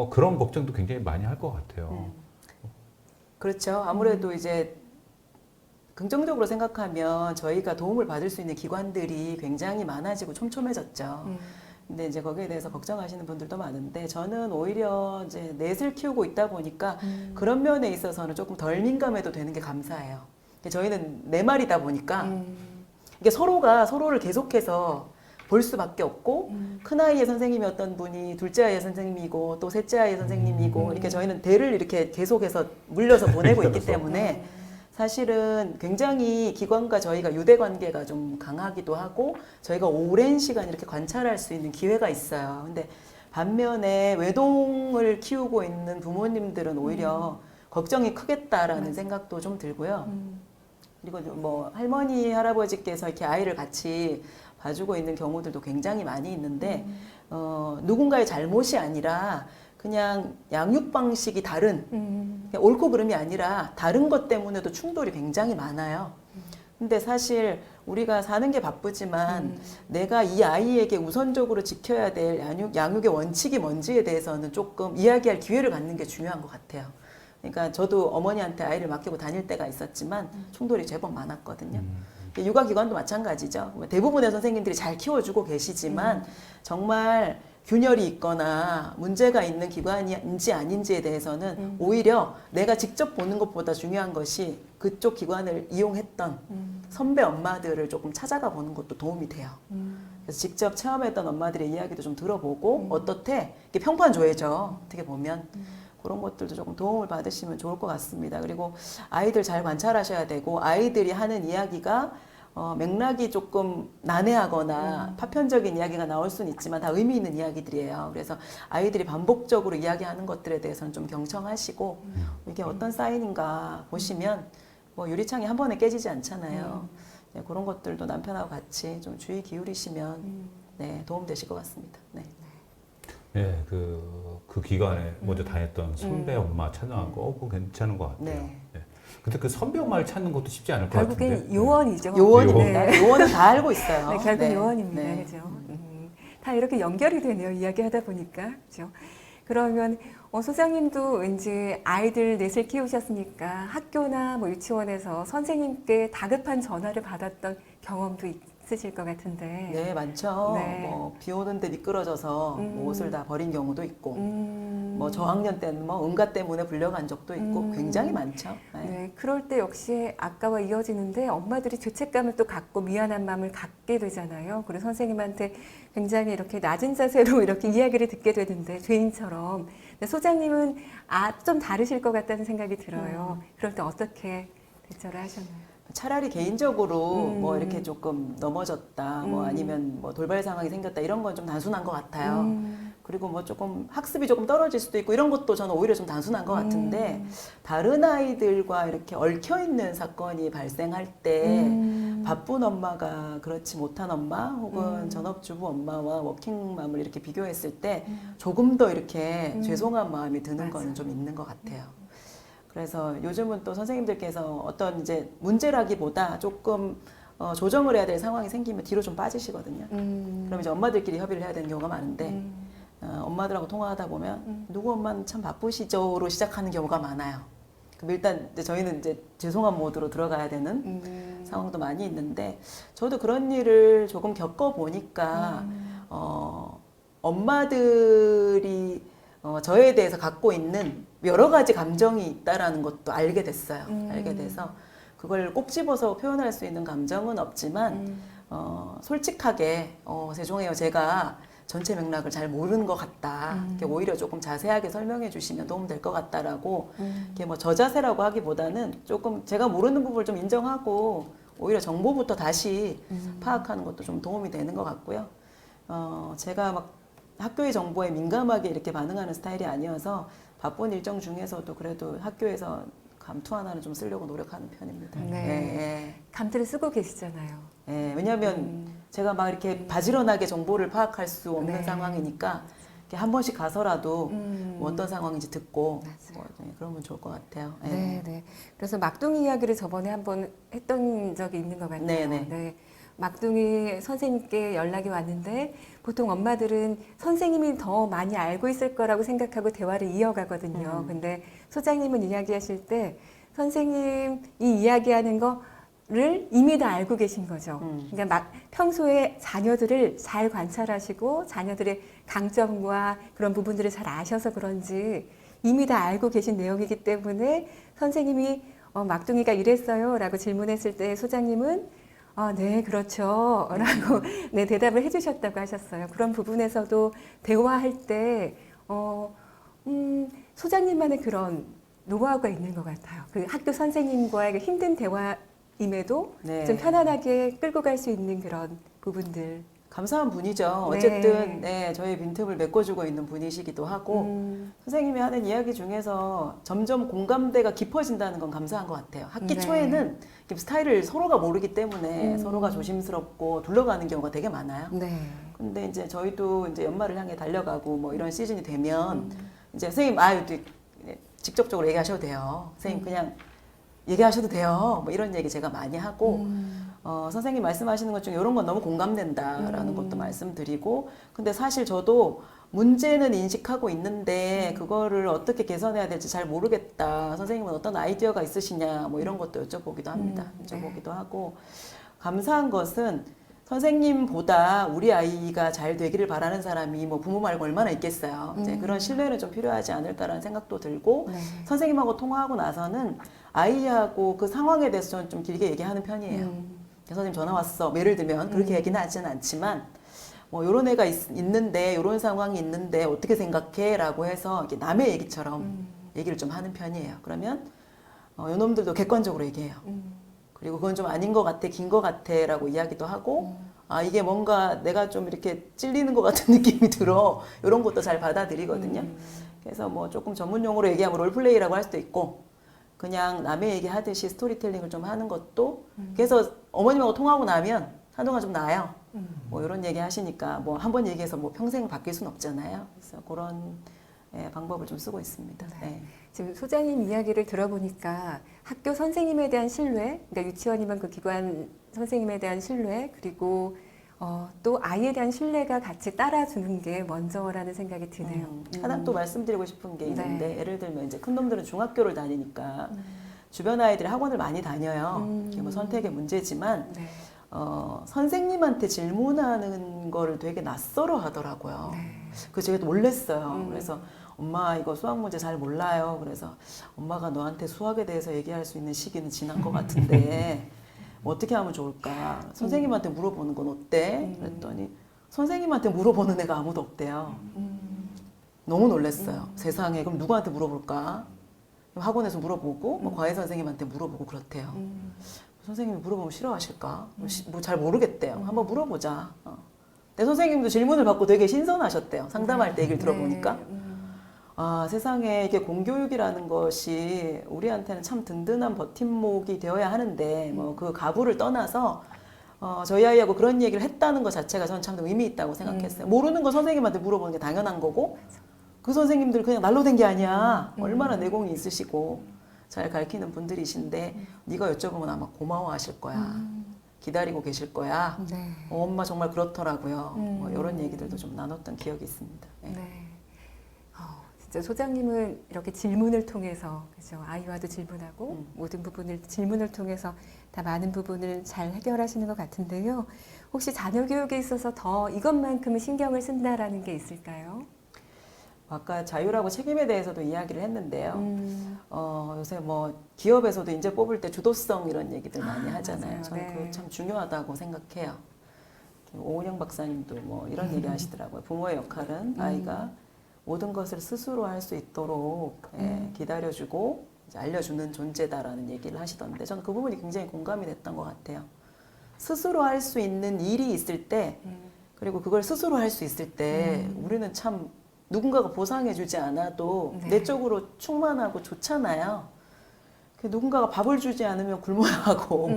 그런 걱정도 굉장히 많이 할 것 같아요.
그렇죠. 아무래도 이제 긍정적으로 생각하면 저희가 도움을 받을 수 있는 기관들이 굉장히 많아지고 촘촘해졌죠. 근데 이제 거기에 대해서 걱정하시는 분들도 많은데 저는 오히려 이제 넷을 키우고 있다 보니까 그런 면에 있어서는 조금 덜 민감해도 되는 게 감사해요. 저희는 네 마리다 보니까 이게 서로가 서로를 계속해서 볼 수밖에 없고 큰아이의 선생님이었던 분이 둘째 아이의 선생님이고 또 셋째 아이의 선생님이고 이렇게 저희는 대를 이렇게 계속해서 물려서 보내고 있기 때문에 사실은 굉장히 기관과 저희가 유대 관계가 좀 강하기도 하고 저희가 오랜 시간 이렇게 관찰할 수 있는 기회가 있어요. 근데 반면에 외동을 키우고 있는 부모님들은 오히려 걱정이 크겠다라는 생각도 좀 들고요. 그리고 뭐 할머니 할아버지께서 이렇게 아이를 같이 봐주고 있는 경우들도 굉장히 많이 있는데 누군가의 잘못이 아니라 그냥 양육 방식이 다른 그냥 옳고 그름이 아니라 다른 것 때문에도 충돌이 굉장히 많아요. 근데 사실 우리가 사는 게 바쁘지만 내가 이 아이에게 우선적으로 지켜야 될 양육의 원칙이 뭔지에 대해서는 조금 이야기할 기회를 갖는 게 중요한 것 같아요. 그러니까 저도 어머니한테 아이를 맡기고 다닐 때가 있었지만 충돌이 제법 많았거든요. 육아기관도 마찬가지죠. 대부분의 선생님들이 잘 키워주고 계시지만 정말 균열이 있거나 문제가 있는 기관인지 아닌지에 대해서는 오히려 내가 직접 보는 것보다 중요한 것이 그쪽 기관을 이용했던 선배 엄마들을 조금 찾아가 보는 것도 도움이 돼요. 그래서 직접 체험했던 엄마들의 이야기도 좀 들어보고 어떻대? 이게 평판 줘야죠. 어떻게 보면. 그런 것들도 조금 도움을 받으시면 좋을 것 같습니다. 그리고 아이들 잘 관찰하셔야 되고 아이들이 하는 이야기가 맥락이 조금 난해하거나 파편적인 이야기가 나올 수는 있지만 다 의미 있는 이야기들이에요. 그래서 아이들이 반복적으로 이야기하는 것들에 대해서는 좀 경청하시고 이게 어떤 사인인가 보시면 뭐 유리창이 한 번에 깨지지 않잖아요. 네, 그런 것들도 남편하고 같이 좀 주의 기울이시면 네, 도움 되실 것 같습니다. 네.
네, 그 기간에 먼저 다녔던 선배 엄마 찾아간 거, 그거 괜찮은 것 같아요.
네.
네. 근데 그 선배 엄마를 찾는 것도 쉽지 않을 것 같은데.
결국엔 요원이죠.
요원입니다.
네.
요원은 다 알고 있어요.
네, 결국
네.
요원입니다.
네.
그죠? 다 이렇게 연결이 되네요. 이야기하다 보니까. 그죠? 그러면 소장님도 왠지 아이들 넷을 키우셨으니까 학교나 뭐 유치원에서 선생님께 다급한 전화를 받았던 경험도 있으실 것 같은데.
네, 많죠.
네.
뭐, 비 오는데 미끄러져서 뭐 옷을 다 버린 경우도 있고, 뭐 저학년 때는 뭐 응가 때문에 불려간 적도 있고, 굉장히 많죠. 네.
네, 그럴 때 역시 아까와 이어지는데 엄마들이 죄책감을 또 갖고 미안한 마음을 갖게 되잖아요. 그리고 선생님한테 굉장히 이렇게 낮은 자세로 이렇게 이야기를 듣게 되는데 죄인처럼. 근데 소장님은 좀 다르실 것 같다는 생각이 들어요. 그럴 때 어떻게 대처를 하셨나요?
차라리 개인적으로 뭐 이렇게 조금 넘어졌다, 뭐 아니면 뭐 돌발 상황이 생겼다, 이런 건 좀 단순한 것 같아요. 그리고 뭐 조금 학습이 조금 떨어질 수도 있고 이런 것도 저는 오히려 좀 단순한 것 같은데 다른 아이들과 이렇게 얽혀 있는 사건이 발생할 때 바쁜 엄마가 그렇지 못한 엄마 혹은 전업주부 엄마와 워킹맘을 이렇게 비교했을 때 조금 더 이렇게 죄송한 마음이 드는 거는 좀 있는 것 같아요. 그래서 요즘은 또 선생님들께서 어떤 이제 문제라기보다 조금 조정을 해야 될 상황이 생기면 뒤로 좀 빠지시거든요. 그럼 이제 엄마들끼리 협의를 해야 되는 경우가 많은데 엄마들하고 통화하다 보면 누구 엄마는 참 바쁘시죠로 시작하는 경우가 많아요. 그럼 일단 이제 저희는 이제 죄송한 모드로 들어가야 되는 상황도 많이 있는데 저도 그런 일을 조금 겪어보니까 엄마들이 저에 대해서 갖고 있는 여러 가지 감정이 있다라는 것도 알게 됐어요. 알게 돼서 그걸 꼭 집어서 표현할 수 있는 감정은 없지만 솔직하게 죄송해요. 제가 전체 맥락을 잘 모르는 것 같다. 이렇게 오히려 조금 자세하게 설명해 주시면 도움될 것 같다라고 이렇게 뭐 저자세라고 하기보다는 조금 제가 모르는 부분을 좀 인정하고 오히려 정보부터 다시 파악하는 것도 좀 도움이 되는 것 같고요. 제가 막 학교의 정보에 민감하게 이렇게 반응하는 스타일이 아니어서 바쁜 일정 중에서도 그래도 학교에서 감투 하나는 좀 쓰려고 노력하는 편입니다.
네. 감투를 쓰고 계시잖아요.
네, 왜냐하면 제가 막 이렇게 바지런하게 정보를 파악할 수 없는
네.
상황이니까 이렇게 한 번씩 가서라도 뭐 어떤 상황인지 듣고
맞아요.
그러면 좋을 것 같아요.
네, 네. 그래서 막둥이 이야기를 저번에 한번 했던 적이 있는 것 같아요.
네, 네.
네. 막둥이 선생님께 연락이 왔는데 보통 엄마들은 선생님이 더 많이 알고 있을 거라고 생각하고 대화를 이어가거든요. 근데 소장님은 이야기하실 때 선생님이 이야기하는 거를 이미 다 알고 계신 거죠. 그러니까 막 평소에 자녀들을 잘 관찰하시고 자녀들의 강점과 그런 부분들을 잘 아셔서 그런지 이미 다 알고 계신 내용이기 때문에 선생님이 막둥이가 이랬어요 라고 질문했을 때 소장님은 네, 그렇죠. 라고 네, 대답을 해주셨다고 하셨어요. 그런 부분에서도 대화할 때, 소장님만의 그런 노하우가 있는 것 같아요. 그 학교 선생님과의 그 힘든 대화임에도
네.
좀 편안하게 끌고 갈 수 있는 그런 부분들.
감사한 분이죠.
네.
어쨌든 네, 저의 빈틈을 메꿔주고 있는 분이시기도 하고 선생님이 하는 이야기 중에서 점점 공감대가 깊어진다는 건 감사한 것 같아요. 학기
네.
초에는 이렇게 스타일을 서로가 모르기 때문에 서로가 조심스럽고 둘러가는 경우가 되게 많아요.
네.
근데 이제 저희도 이제 연말을 향해 달려가고 뭐 이런 시즌이 되면 이제 선생님 직접적으로 얘기하셔도 돼요. 선생님 그냥 얘기하셔도 돼요. 뭐 이런 얘기 제가 많이 하고 선생님 말씀하시는 것 중에 이런 건 너무 공감된다라는 것도 말씀드리고 근데 사실 저도 문제는 인식하고 있는데 그거를 어떻게 개선해야 될지 잘 모르겠다. 선생님은 어떤 아이디어가 있으시냐 뭐 이런 것도 여쭤보기도 합니다. 여쭤보기도 하고 감사한 것은 선생님보다 우리 아이가 잘 되기를 바라는 사람이 뭐 부모 말고 얼마나 있겠어요. 이제 그런 신뢰는 좀 필요하지 않을까라는 생각도 들고
네.
선생님하고 통화하고 나서는 아이하고 그 상황에 대해서 저는 좀 길게 얘기하는 편이에요. 선생님 전화 왔어. 뭐 예를 들면 그렇게 얘기는 하지는 않지만 뭐 요런 애가 있는데 요런 상황이 있는데 어떻게 생각해? 라고 해서 이렇게 남의 얘기처럼 얘기를 좀 하는 편이에요. 그러면 요 놈들도 객관적으로 얘기해요. 그리고 그건 좀 아닌 것 같아, 긴 것 같아 라고 이야기도 하고 이게 뭔가 내가 좀 이렇게 찔리는 것 같은 느낌이 들어. 이런 것도 잘 받아들이거든요. 그래서 뭐 조금 전문 용어로 얘기하면 롤플레이라고 할 수도 있고 그냥 남의 얘기하듯이 스토리텔링을 좀 하는 것도 그래서 어머님하고 통화하고 나면 한동안 좀 나아요. 뭐 이런 얘기 하시니까 뭐 한 번 얘기해서 뭐 평생 바뀔 수는 없잖아요. 그래서 그런 방법을 좀 쓰고 있습니다. 네.
지금 소장님 이야기를 들어보니까 학교 선생님에 대한 신뢰, 그러니까 유치원이면 그 기관 선생님에 대한 신뢰, 그리고 또 아이에 대한 신뢰가 같이 따라주는 게 먼저라는 생각이 드네요.
하나 또 말씀드리고 싶은 게 있는데
네.
예를 들면 이제 큰 놈들은 중학교를 다니니까 주변 아이들이 학원을 많이 다녀요. 이게 뭐 선택의 문제지만
네.
선생님한테 질문하는 거를 되게 낯설어 하더라고요. 그 제가 놀랬어요. 그래서 엄마 이거 수학 문제 잘 몰라요. 그래서 엄마가 너한테 수학에 대해서 얘기할 수 있는 시기는 지난 것 같은데 뭐 어떻게 하면 좋을까? 선생님한테 물어보는 건 어때? 그랬더니 선생님한테 물어보는 애가 아무도 없대요. 너무 놀랐어요. 세상에 그럼 누구한테 물어볼까? 학원에서 물어보고 뭐 과외 선생님한테 물어보고 그렇대요. 선생님이 물어보면 싫어하실까? 뭐 잘 모르겠대요. 한번 물어보자. 내 선생님도 질문을 받고 되게 신선하셨대요. 상담할 때 얘기를 들어보니까. 세상에 이게 공교육이라는 것이 우리한테는 참 든든한 버팀목이 되어야 하는데 뭐 그 가부를 떠나서 저희 아이하고 그런 얘기를 했다는 것 자체가 저는 참 의미 있다고 생각했어요. 모르는 거 선생님한테 물어보는 게 당연한 거고 그 선생님들 그냥 날로 된 게 아니야. 얼마나 내공이 있으시고 잘 가르치는 분들이신데 네가 여쭤보면 아마 고마워하실 거야. 기다리고 계실 거야.
네.
엄마 정말 그렇더라고요. 뭐 이런 얘기들도 좀 나눴던 기억이 있습니다. 네.
네. 이제 소장님은 이렇게 질문을 통해서 그죠? 아이와도 질문하고 모든 부분을 질문을 통해서 다 많은 부분을 잘 해결하시는 것 같은데요. 혹시 자녀 교육에 있어서 더 이것만큼은 신경을 쓴다라는 게 있을까요?
아까 자율하고 책임에 대해서도 이야기를 했는데요. 요새 뭐 기업에서도 이제 뽑을 때 주도성 이런 얘기들 많이 하잖아요.
맞아요.
저는
네.
그거 참 중요하다고 생각해요. 오은영 박사님도 뭐 이런 얘기 하시더라고요. 부모의 역할은 아이가 모든 것을 스스로 할 수 있도록 기다려주고 이제 알려주는 존재다라는 얘기를 하시던데 저는 그 부분이 굉장히 공감이 됐던 것 같아요. 스스로 할 수 있는 일이 있을 때 그리고 그걸 스스로 할 수 있을 때 우리는 참 누군가가 보상해주지 않아도
네.
내적으로 충만하고 좋잖아요. 누군가가 밥을 주지 않으면 굶어야 하고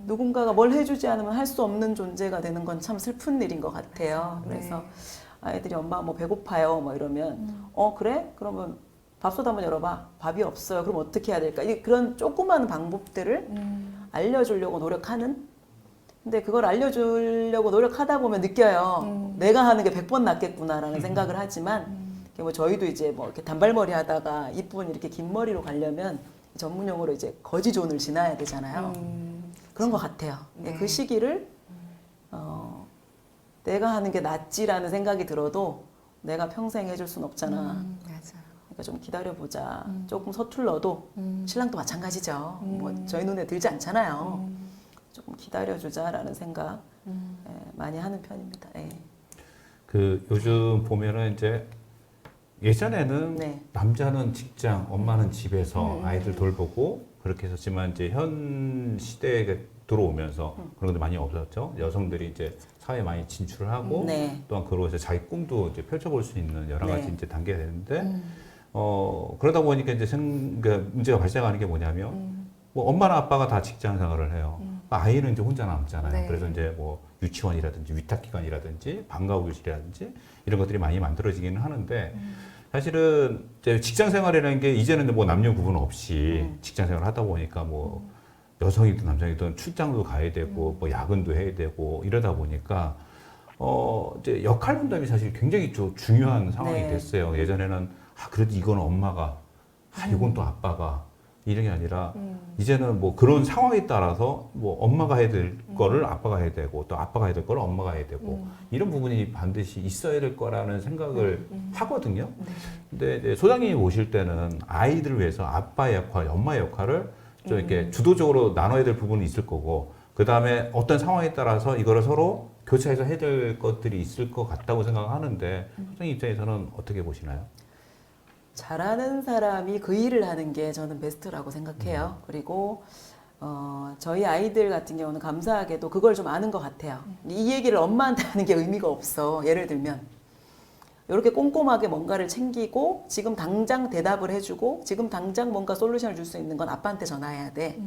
누군가가 뭘 해주지 않으면 할 수 없는 존재가 되는 건 참 슬픈 일인 것 같아요. 그래서
네.
아이들이 엄마 뭐 배고파요 뭐 이러면 그래? 그러면 밥솥 한번 열어봐. 밥이 없어요. 그럼 어떻게 해야 될까? 그런 조그만 방법들을 알려주려고 노력하는 근데 그걸 알려주려고 노력하다 보면 느껴요. 내가 하는 게 100번 낫겠구나라는 생각을 하지만 뭐 저희도 이제 뭐 이렇게 단발머리 하다가 이쁜 이렇게 긴 머리로 가려면 전문 용어로 이제 거지존을 지나야 되잖아요. 그런 것 같아요.
네.
그 시기를 내가 하는 게 낫지라는 생각이 들어도 내가 평생 해줄 순 없잖아.
맞아요.
그러니까 좀 기다려보자. 조금 서툴러도 신랑도 마찬가지죠. 뭐 저희 눈에 들지 않잖아요. 조금 기다려주자라는 생각 많이 하는 편입니다. 예.
그 요즘 보면은 이제 예전에는
네.
남자는 직장, 엄마는 집에서 아이들 돌보고 그렇게 했었지만 이제 현 시대에 들어오면서 그런 것도 많이 없었죠. 여성들이 이제 사회에 많이 진출을 하고
네.
또한 그러고서 자기 꿈도 이제 펼쳐볼 수 있는 여러 가지
네.
이제 단계가 되는데 그러다 보니까 이제 그러니까 문제가 발생하는 게 뭐냐면 뭐 엄마나 아빠가 다 직장 생활을 해요. 아이는 이제 혼자 남잖아요.
네.
그래서 이제 뭐 유치원이라든지 위탁기관이라든지 방과후교실이라든지 이런 것들이 많이 만들어지기는 하는데 사실은 이제 직장 생활이라는 게 이제는 뭐 남녀 구분 없이 직장 생활을 하다 보니까 뭐 여성이든 남성이든 출장도 가야 되고 뭐 야근도 해야 되고 이러다 보니까 이제 역할 분담이 사실 굉장히 좀 중요한 상황이
네.
됐어요. 예전에는 그래도 이건 엄마가 이건 또 아빠가 이런 게 아니라 이제는 뭐 그런 상황에 따라서 뭐 엄마가 해야 될 거를 아빠가 해야 되고 또 아빠가 해야 될 거를 엄마가 해야 되고 이런 부분이 반드시 있어야 될 거라는 생각을 하거든요. 근데 이제 소장님이 오실 때는 아이들을 위해서 아빠의 역할, 엄마의 역할을 좀 이렇게 주도적으로 나눠야 될 부분이 있을 거고 그 다음에 어떤 상황에 따라서 이거를 서로 교차해서 해야 될 것들이 있을 것 같다고 생각하는데 소장님 입장에서는 어떻게 보시나요?
잘하는 사람이 그 일을 하는 게 저는 베스트라고 생각해요. 그리고 저희 아이들 같은 경우는 감사하게도 그걸 좀 아는 것 같아요. 이 얘기를 엄마한테 하는 게 의미가 없어. 예를 들면 이렇게 꼼꼼하게 뭔가를 챙기고 지금 당장 대답을 해주고 지금 당장 뭔가 솔루션을 줄 수 있는 건 아빠한테 전화해야 돼.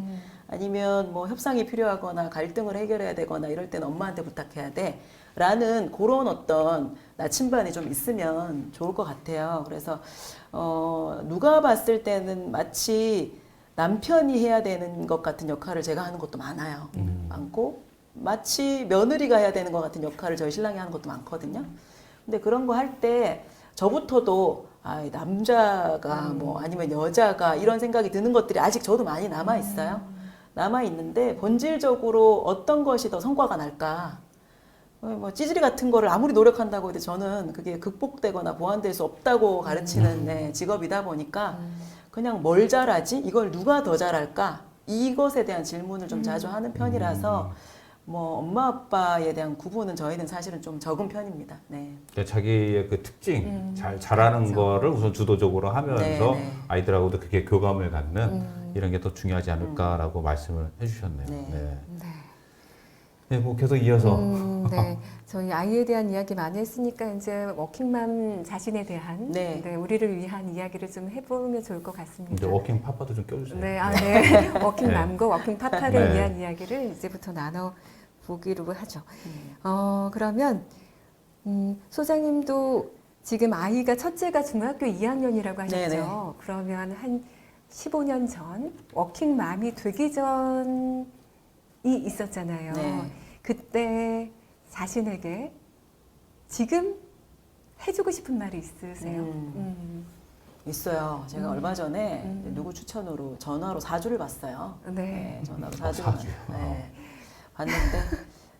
아니면 뭐 협상이 필요하거나 갈등을 해결해야 되거나 이럴 때는 엄마한테 부탁해야 돼. 라는 그런 어떤 나침반이 좀 있으면 좋을 것 같아요. 그래서 누가 봤을 때는 마치 남편이 해야 되는 것 같은 역할을 제가 하는 것도 많아요. 많고 마치 며느리가 해야 되는 것 같은 역할을 저희 신랑이 하는 것도 많거든요. 근데 그런 거 할 때 저부터도 남자가 뭐 아니면 여자가 이런 생각이 드는 것들이 아직 저도 많이 남아 있어요. 남아 있는데 본질적으로 어떤 것이 더 성과가 날까? 뭐 찌질이 같은 거를 아무리 노력한다고 해도 저는 그게 극복되거나 보완될 수 없다고 가르치는 직업이다 보니까 그냥 뭘 잘하지? 이걸 누가 더 잘할까? 이것에 대한 질문을 좀 자주 하는 편이라서 뭐 엄마 아빠에 대한 구분은 저희는 사실은 좀 적은 편입니다. 네.
그러니까 자기의 그 특징, 잘하는 거를 우선 주도적으로 하면서
네, 네.
아이들하고도 그게 교감을 갖는 이런 게 더 중요하지 않을까라고 말씀을 해주셨네요.
네.
네.
네.
네, 뭐 계속 이어서
네. 저희 아이에 대한 이야기 많이 했으니까 이제 워킹맘 자신에 대한
네.
우리를 위한 이야기를 좀 해보면 좋을 것 같습니다.
이제 워킹 파파도 좀 껴주세요.
네, 네. 워킹맘과 워킹파파를
네.
위한 이야기를 이제부터 나눠보기로 하죠. 그러면 소장님도 지금 아이가 첫째가 중학교 2학년이라고 하셨죠.
네네.
그러면 한 15년 전 워킹맘이 되기 전이 있었잖아요.
네.
그때 자신에게 지금 해주고 싶은 말이 있으세요?
있어요. 제가 얼마 전에 누구 추천으로 전화로 사주를 봤어요.
네.
전화로
사주.
네, 봤는데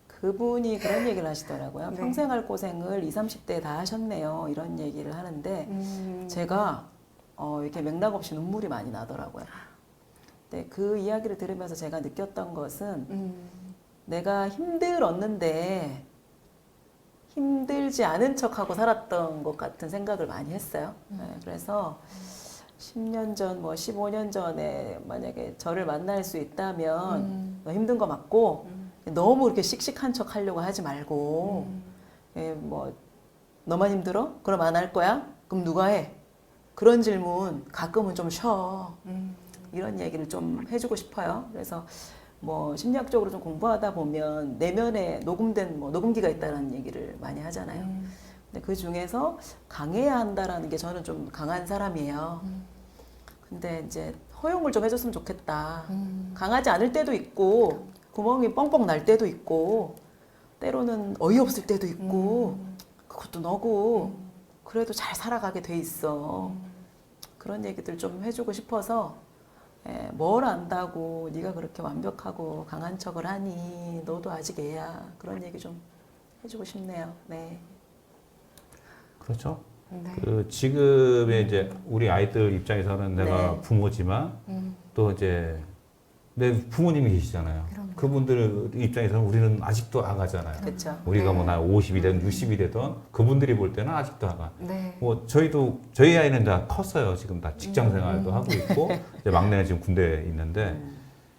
그분이 그런 얘기를 하시더라고요.
네.
평생 할 고생을 20, 30대에 다 하셨네요. 이런 얘기를 하는데 제가 이렇게 맥락 없이 눈물이 많이 나더라고요. 근데 그 이야기를 들으면서 제가 느꼈던 것은 내가 힘들었는데 힘들지 않은 척하고 살았던 것 같은 생각을 많이 했어요. 네, 그래서 10년 전, 뭐 15년 전에 만약에 저를 만날 수 있다면 너 힘든 거 맞고 너무 이렇게 씩씩한 척 하려고 하지 말고 뭐 너만 힘들어? 그럼 안 할 거야? 그럼 누가 해? 그런 질문 가끔은 좀 쉬어. 이런 얘기를 좀 해주고 싶어요. 그래서 뭐 심리학적으로 좀 공부하다 보면 내면에 녹음된 뭐 녹음기가 있다는 얘기를 많이 하잖아요. 근데 그 중에서 강해야 한다라는 게 저는 좀 강한 사람이에요. 근데 이제 허용을 좀 해줬으면 좋겠다. 강하지 않을 때도 있고 구멍이 뻥뻥 날 때도 있고 때로는 어이없을 때도 있고 그것도 너고 그래도 잘 살아가게 돼 있어. 그런 얘기들 좀 해주고 싶어서 뭘 안다고 네가 그렇게 완벽하고 강한 척을 하니 너도 아직 애야. 그런 얘기 좀 해주고 싶네요. 네.
그렇죠.
네.
그 지금의 이제 우리 아이들 입장에서는 내가
네.
부모지만 또 이제 내 부모님이 계시잖아요.
그럼요.
그분들 입장에서는 우리는 아직도 아가잖아요.
그렇죠.
우리가 뭐
네.
나 50이 되든 60이 되든 그분들이 볼 때는 아직도 아가.
네.
뭐 저희도 저희 아이는 다 컸어요. 지금 다 직장 생활도 하고 있고 이제 막내는 지금 군대에 있는데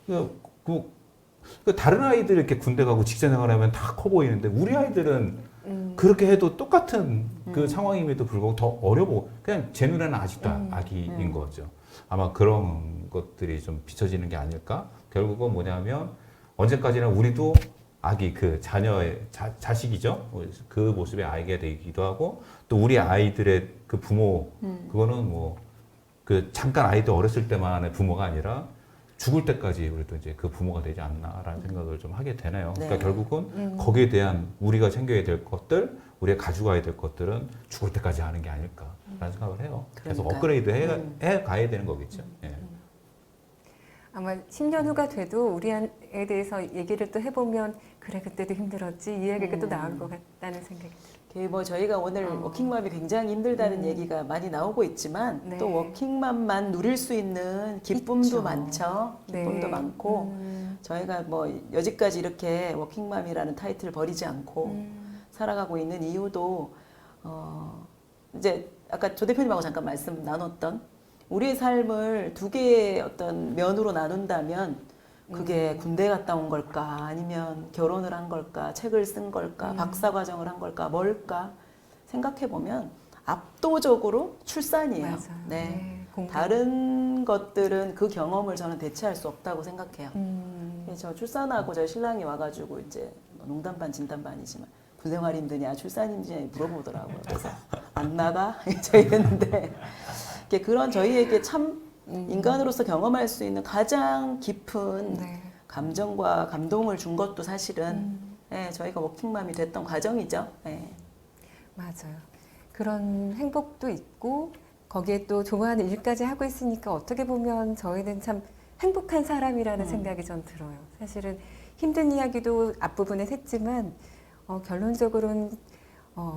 그 다른 아이들 이렇게 군대 가고 직장 생활하면 다 커 보이는데 우리 아이들은 그렇게 해도 똑같은 그 상황임에도 불구하고 더 어려 보고 그냥 제 눈에는 아직도 아기인 거죠. 아마 그런 것들이 좀 비춰지는 게 아닐까? 결국은 뭐냐면 언제까지나 우리도 아기 그 자녀의 자식이죠. 그 모습의 아이가 되기도 하고 또 우리 아이들의 그 부모 그거는 뭐 그 잠깐 아이들 어렸을 때만의 부모가 아니라 죽을 때까지 우리도 이제 그 부모가 되지 않나라는 생각을 좀 하게 되네요. 그러니까
네.
결국은 거기에 대한 우리가 챙겨야 될 것들, 우리가 가져가야 될 것들은 죽을 때까지 하는 게 아닐까라는 생각을 해요. 계속
그러니까요.
업그레이드 해 가야 되는 거겠죠. 예.
아마 10년 후가 돼도 우리에 대해서 얘기를 또 해보면 그래 그때도 힘들었지 이 이야기가 또 나올 것 같다는 생각이 들어요.
뭐 저희가 오늘 워킹맘이 굉장히 힘들다는 얘기가 많이 나오고 있지만
네.
또 워킹맘만 누릴 수 있는 기쁨도
있죠.
많죠. 기쁨도
네.
많고 저희가 뭐 여지까지 이렇게 워킹맘이라는 타이틀을 버리지 않고 살아가고 있는 이유도 이제 아까 조 대표님하고 잠깐 말씀 나눴던 우리의 삶을 두 개의 어떤 면으로 나눈다면 그게 군대 갔다 온 걸까 아니면 결혼을 한 걸까 책을 쓴 걸까 박사 과정을 한 걸까 뭘까 생각해 보면 압도적으로 출산이에요.
맞아요.
네.
공감.
다른 것들은 그 경험을 저는 대체할 수 없다고 생각해요. 저 출산하고 저희 신랑이 와가지고 이제 농담 반 진담 반이지만 군 생활 힘드냐 출산 힘드냐 물어보더라고요. 그래서 안 나가 이제 이랬는데 그런 저희에게 참 인간으로서 경험할 수 있는 가장 깊은
네.
감정과 감동을 준 것도 사실은 저희가 워킹맘이 됐던 과정이죠.
맞아요. 그런 행복도 있고 거기에 또 좋아하는 일까지 하고 있으니까 어떻게 보면 저희는 참 행복한 사람이라는 생각이 전 들어요. 사실은 힘든 이야기도 앞부분에 했지만 결론적으로는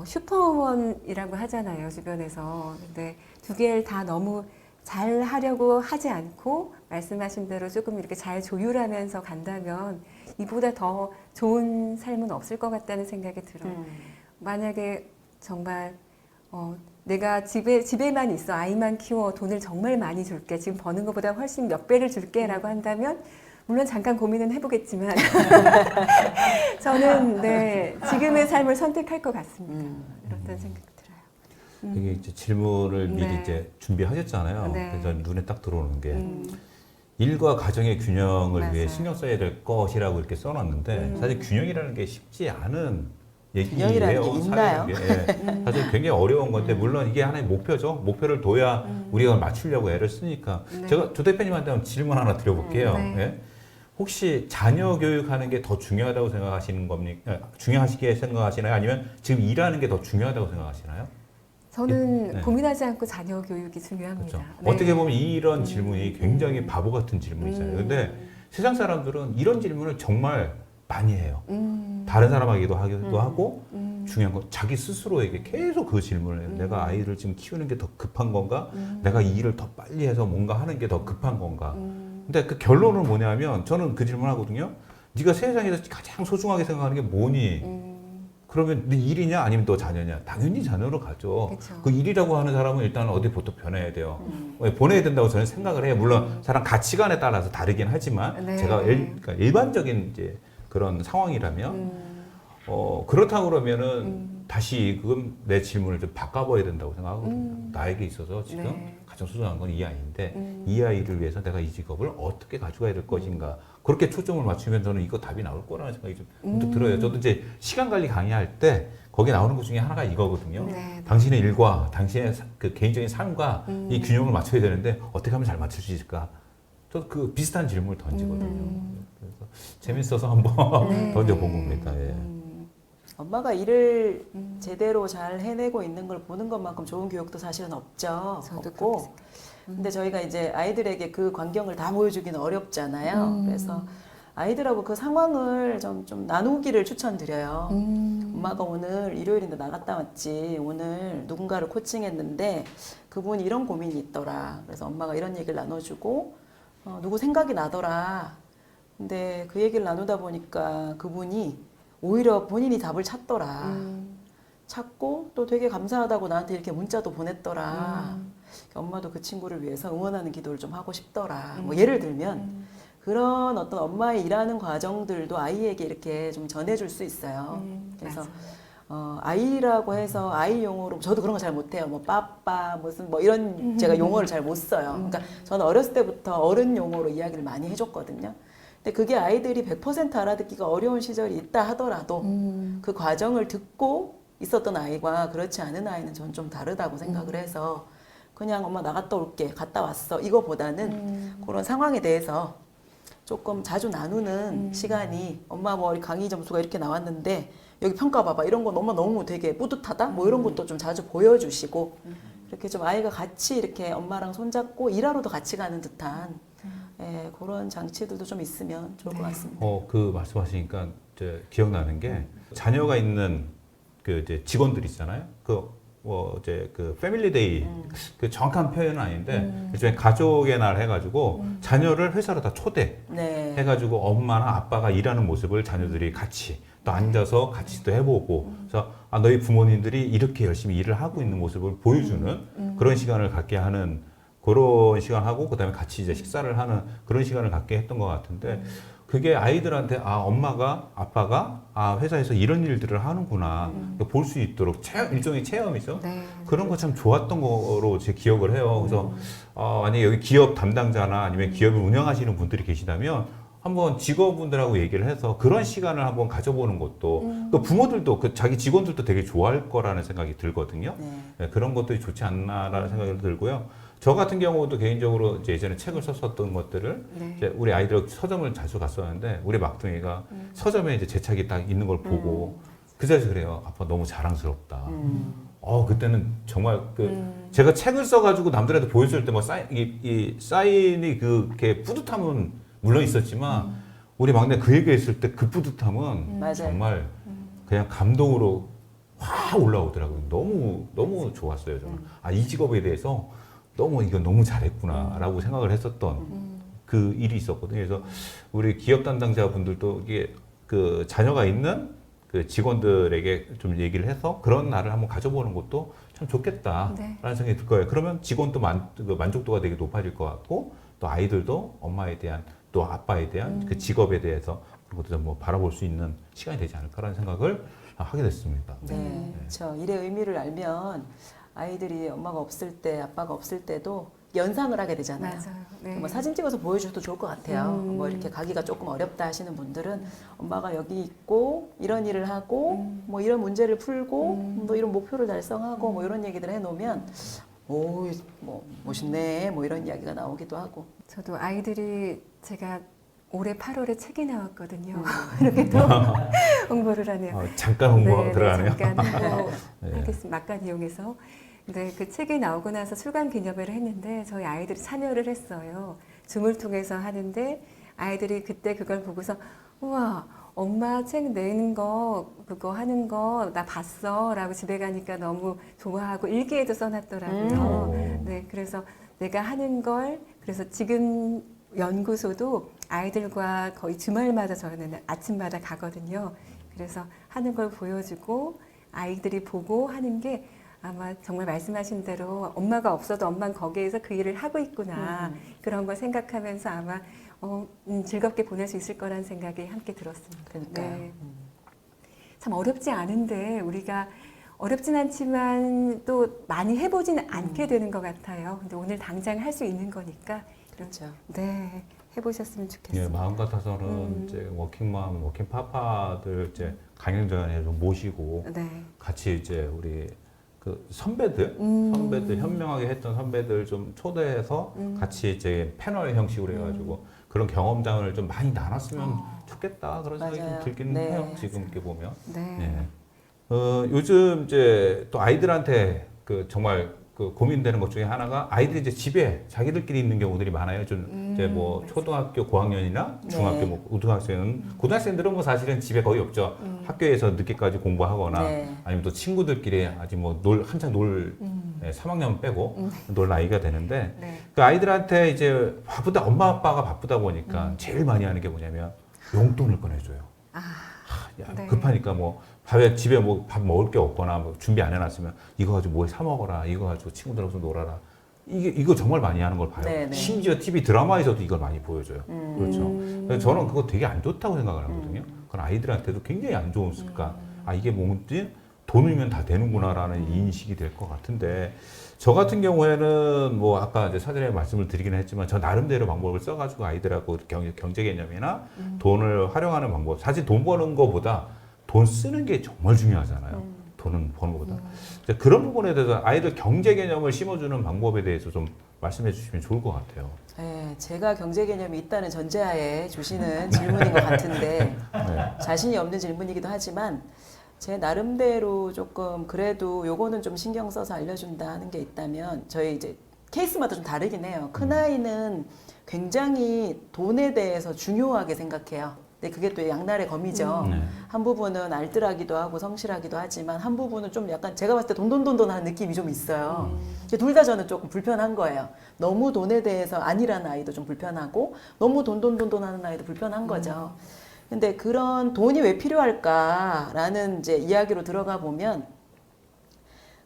슈퍼우먼이라고 하잖아요. 주변에서. 근데 두 개를 다 너무 잘 하려고 하지 않고 말씀하신 대로 조금 이렇게 잘 조율하면서 간다면 이보다 더 좋은 삶은 없을 것 같다는 생각이 들어요. 만약에 정말 내가 집에만 있어 아이만 키워 돈을 정말 많이 줄게 지금 버는 것보다 훨씬 몇 배를 줄게라고 한다면 물론 잠깐 고민은 해보겠지만 저는 네, 지금의 삶을 선택할 것 같습니다. 이렇다는 생각이 들어요.
이게 이제 질문을 미리
네.
이제 준비하셨잖아요.
네.
그래서 눈에 딱 들어오는 게 일과 가정의 균형을
맞아요.
위해 신경 써야 될 것이라고 이렇게 써놨는데 사실 균형이라는 게 쉽지 않은 얘기예요.
균형이라는 게 있나요?
사실 이게. 사실 굉장히 어려운 건데 물론 이게 하나의 목표죠. 목표를 둬야 우리가 맞추려고 애를 쓰니까
네.
제가 조 대표님한테 한번 질문 하나 드려볼게요.
네.
예? 혹시 자녀 교육하는 게 더 중요하다고 생각하시는 겁니까? 중요하시게 생각하시나요? 아니면 지금 일하는 게 더 중요하다고 생각하시나요?
저는
네.
고민하지 않고 자녀 교육이 중요합니다.
그렇죠.
네.
어떻게 보면 이런 질문이 굉장히 바보 같은 질문이잖아요. 근데 세상 사람들은 이런 질문을 정말 많이 해요. 다른 사람에게도 하기도 하고 중요한 건 자기 스스로에게 계속 그 질문을 해요. 내가 아이를 지금 키우는 게 더 급한 건가? 내가 이 일을 더 빨리 해서 뭔가 하는 게 더 급한 건가? 근데 그 결론은 뭐냐면 저는 그 질문 하거든요. 네가 세상에서 가장 소중하게 생각하는 게 뭐니? 그러면 네 일이냐 아니면 너 자녀냐? 당연히 자녀로 가죠.
그쵸.
그 일이라고 하는 사람은 일단 어디부터 보내야 돼요. 보내야 된다고 저는 생각을 해요. 물론 사람 가치관에 따라서 다르긴 하지만
네.
제가 그러니까 일반적인 이제 그런 상황이라면 그렇다고 그러면은 다시 그건 내 질문을 좀 바꿔봐야 된다고 생각하거든요. 나에게 있어서 지금
네.
가장 소중한 건 이 아이인데 이 아이를 위해서 내가 이 직업을 어떻게 가져가야 될 것인가 그렇게 초점을 맞추면 저는 이거 답이 나올 거라는 생각이 좀 문득 들어요. 저도 이제 시간 관리 강의할 때 거기 나오는 것 중에 하나가 이거거든요.
네.
당신의 일과 당신의 그 개인적인 삶과 이 균형을 맞춰야 되는데 어떻게 하면 잘 맞출 수 있을까? 저 그 비슷한 질문을 던지거든요. 그래서 재밌어서 한번
네.
던져본 겁니다. 예.
엄마가 일을 제대로 잘 해내고 있는 걸 보는 것만큼 좋은 교육도 사실은 없죠.
저도
없고. 근데 저희가 이제 아이들에게 그 광경을 다 보여주기는 어렵잖아요. 그래서 아이들하고 그 상황을 좀 나누기를 추천드려요. 엄마가 오늘 일요일인데 나갔다 왔지. 오늘 누군가를 코칭했는데 그분이 이런 고민이 있더라. 그래서 엄마가 이런 얘기를 나눠주고 누구 생각이 나더라. 근데 그 얘기를 나누다 보니까 그분이 오히려 본인이 답을 찾더라. 찾고 또 되게 감사하다고 나한테 이렇게 문자도 보냈더라. 엄마도 그 친구를 위해서 응원하는 기도를 좀 하고 싶더라. 뭐 예를 들면 그런 어떤 엄마의 일하는 과정들도 아이에게 이렇게 좀 전해줄 수 있어요. 그래서 아이라고 해서 아이 용어로 저도 그런 거 잘 못해요. 뭐 빠빠 무슨 뭐 이런 제가 용어를 잘 못 써요. 그러니까 저는 어렸을 때부터 어른 용어로 이야기를 많이 해줬거든요. 근데 그게 아이들이 100% 알아듣기가 어려운 시절이 있다 하더라도 그 과정을 듣고 있었던 아이와 그렇지 않은 아이는 전 좀 다르다고 생각을 해서 그냥 엄마 나갔다 올게 갔다 왔어 이거보다는 그런 상황에 대해서 조금 자주 나누는 시간이 엄마 뭐 우리 강의 점수가 이렇게 나왔는데 여기 평가 봐봐 이런 거 너무 되게 뿌듯하다 뭐 이런 것도 좀 자주 보여주시고 이렇게 좀 아이가 같이 이렇게 엄마랑 손잡고 일하러도 같이 가는 듯한 예, 그런 장치들도 좀 있으면 좋을 것 같습니다.
그 말씀하시니까 이제 기억나는 게 자녀가 있는 그 이제 직원들 있잖아요. 이제 그 패밀리데이 그 정확한 표현은 아닌데 일종의 가족의 날 해가지고 자녀를 회사로 다 초대
네.
해가지고 엄마나 아빠가 일하는 모습을 자녀들이 같이 또 앉아서 같이 또 해보고 그래서 너희 부모님들이 이렇게 열심히 일을 하고 있는 모습을 보여주는 그런 시간을 갖게 하는 그런 시간 하고 그다음에 같이 이제 식사를 하는 그런 시간을 갖게 했던 것 같은데 그게 아이들한테 아빠가 회사에서 이런 일들을 하는구나 볼 수 있도록 일종의 체험이죠.
네.
그런 거 참 좋았던 거로 제 기억을 해요. 그래서 만약에 여기 기업 담당자나 아니면 기업을 운영하시는 분들이 계시다면 한번 직원분들하고 얘기를 해서 그런 시간을 한번 가져보는 것도 또 부모들도 자기 직원들도 되게 좋아할 거라는 생각이 들거든요. 네, 그런 것들이 좋지 않나라는 생각이 들고요. 저 같은 경우도 개인적으로 이제 예전에 책을 썼었던 것들을
네.
이제 우리 아이들 서점을 자주 갔었는데 우리 막둥이가 서점에 이제 제 책이 딱 있는 걸 보고 그 자리에서 그래요. 아빠 너무 자랑스럽다. 그때는 정말 제가 책을 써가지고 남들한테 보여줄 때 뭐 사인이 그게 뿌듯함은 물론 있었지만 우리 막내 그 얘기했을 때 그 뿌듯함은
맞아요.
정말 그냥 감동으로 확 올라오더라고요. 너무 좋았어요. 저는 이 직업에 대해서 이건 너무 잘했구나라고 생각을 했었던 그 일이 있었거든요. 그래서 우리 기업 담당자분들도 이게 그 자녀가 있는 그 직원들에게 좀 얘기를 해서 그런 날을 한번 가져보는 것도 참 좋겠다라는
네.
생각이 들 거예요. 그러면 직원도 만족도가 되게 높아질 것 같고 또 아이들도 엄마에 대한 또 아빠에 대한 그 직업에 대해서 그런 것도 좀 바라볼 수 있는 시간이 되지 않을까라는 생각을 하게 됐습니다.
네, 그렇죠. 일의 의미를 알면 아이들이 엄마가 없을 때, 아빠가 없을 때도 연상을 하게 되잖아요.
맞아요. 네.
뭐 사진 찍어서 보여줘도 좋을 것 같아요. 뭐 이렇게 가기가 조금 어렵다 하시는 분들은 엄마가 여기 있고 이런 일을 하고 뭐 이런 문제를 풀고 뭐 이런 목표를 달성하고 뭐 이런 얘기들 해놓으면 오, 뭐 멋있네, 뭐 이런 이야기가 나오기도 하고.
저도 아이들이 제가 올해 8월에 책이 나왔거든요. 이렇게 또 홍보를 하네요.
잠깐 홍보
네,
들어가네요.
잠깐 홍보
네.
하겠습니다. 막간 이용해서. 네, 그 책이 나오고 나서 출간 기념회를 했는데 저희 아이들이 참여를 했어요. 줌을 통해서 하는데 아이들이 그때 그걸 보고서 우와, 엄마 책 내는 거 그거 하는 거 나 봤어 라고 집에 가니까 너무 좋아하고 일기에도 써놨더라고요. 네, 그래서 내가 하는 걸 그래서 지금 연구소도 아이들과 거의 주말마다 저는 아침마다 가거든요. 그래서 하는 걸 보여주고 아이들이 보고 하는 게 아마 정말 말씀하신 대로 엄마가 없어도 엄마는 거기에서 그 일을 하고 있구나 그런 걸 생각하면서 아마 즐겁게 보낼 수 있을 거라는 생각이 함께 들었습니다.
그러니까요.
네. 참 어렵지 않은데 우리가 어렵진 않지만 또 많이 해보지는 않게 되는 것 같아요. 근데 오늘 당장 할 수 있는 거니까
그렇죠.
네, 해보셨으면
예,
좋겠습니다.
마음 같아서는 이제 워킹맘, 워킹파파들 이제 강연장에 좀 모시고
네.
같이 이제 우리 그 선배들 현명하게 했던 선배들 좀 초대해서 같이 이제 패널 형식으로 해가지고 그런 경험담을 좀 많이 나눴으면 좋겠다 그런 생각이 좀
맞아요.
들기는
네.
해요. 지금 이렇게 보면.
네.
예. 요즘 이제 또 아이들한테 그 정말 그 고민되는 것 중에 하나가 아이들이 이제 집에 자기들끼리 있는 경우들이 많아요. 좀 이제 뭐 초등학교 고학년이나 중학교
네.
뭐 고등학생은 고등학생들은 뭐 사실은 집에 거의 없죠. 학교에서 늦게까지 공부하거나
네.
아니면 또 친구들끼리 아직 뭐 한창 놀 3학년 빼고 놀 나이가 되는데
네.
그 아이들한테 이제 바쁘다 엄마 아빠가 바쁘다 보니까 제일 많이 하는 게 뭐냐면 용돈을 꺼내줘요. 야,
네.
급하니까 뭐 밥에 집에 뭐 밥 먹을 게 없거나 뭐 준비 안 해놨으면 이거 가지고 뭘 사 먹어라 이거 가지고 친구들하고 놀아라 이거 정말 많이 하는 걸 봐요.
네, 네.
심지어 TV 드라마에서도 이걸 많이 보여줘요. 그렇죠. 그래서 저는 그거 되게 안 좋다고 생각을 하거든요. 그건 아이들한테도 굉장히 안 좋은 습관. 아 이게 뭔지 돈이면 다 되는구나라는 인식이 될 것 같은데 저 같은 경우에는 뭐 아까 이제 사전에 말씀을 드리긴 했지만 저 나름대로 방법을 써가지고 아이들하고 경제 개념이나 돈을 활용하는 방법. 사실 돈 버는 거보다 돈 쓰는 게 정말 중요하잖아요. 돈은 버는 것보다. 이제 그런 부분에 대해서 아이들 경제 개념을 심어주는 방법에 대해서 좀 말씀해 주시면 좋을 것 같아요.
네, 제가 경제 개념이 있다는 전제하에 주시는 질문인 것 같은데
네.
자신이 없는 질문이기도 하지만 제 나름대로 조금 그래도 요거는 좀 신경 써서 알려준다 하는 게 있다면 저희 이제 케이스마다 좀 다르긴 해요. 큰아이는 굉장히 돈에 대해서 중요하게 생각해요. 근데 그게 또 양날의 검이죠.
네.
한 부분은 알뜰하기도 하고 성실하기도 하지만 한 부분은 좀 약간 제가 봤을 때 돈돈돈돈 하는 느낌이 좀 있어요. 둘 다 저는 조금 불편한 거예요. 너무 돈에 대해서 아니라는 아이도 좀 불편하고 너무 돈돈돈돈 하는 아이도 불편한 거죠. 근데 그런 돈이 왜 필요할까라는 이제 이야기로 들어가 보면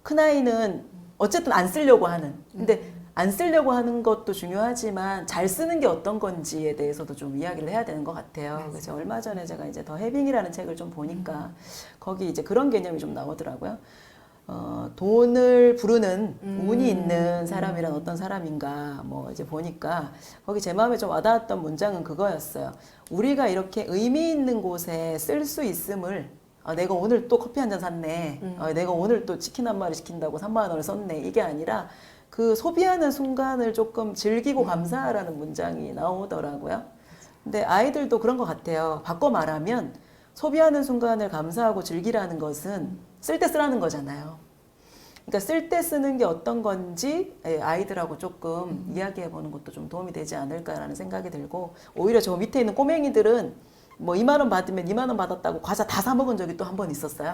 큰아이는 어쨌든 안 쓰려고 하는 근데 안 쓰려고 하는 것도 중요하지만 잘 쓰는 게 어떤 건지에 대해서도 좀 이야기를 해야 되는 것 같아요. 그래서 얼마 전에 제가 이제 더 해빙이라는 책을 좀 보니까 거기 이제 그런 개념이 좀 나오더라고요. 돈을 부르는 운이 있는 사람이란 어떤 사람인가 뭐 이제 보니까 거기 제 마음에 좀 와닿았던 문장은 그거였어요. 우리가 이렇게 의미 있는 곳에 쓸 수 있음을 내가 오늘 또 커피 한 잔 샀네. 내가 오늘 또 치킨 한 마리 시킨다고 3만 원을 썼네. 이게 아니라 그 소비하는 순간을 조금 즐기고 감사하라는 문장이 나오더라고요. 근데 아이들도 그런 것 같아요. 바꿔 말하면 소비하는 순간을 감사하고 즐기라는 것은 쓸 때 쓰라는 거잖아요. 그러니까 쓸 때 쓰는 게 어떤 건지 아이들하고 조금 이야기해 보는 것도 좀 도움이 되지 않을까라는 생각이 들고 오히려 저 밑에 있는 꼬맹이들은 뭐 2만 원 받으면 2만 원 받았다고 과자 다 사 먹은 적이 또 한 번 있었어요.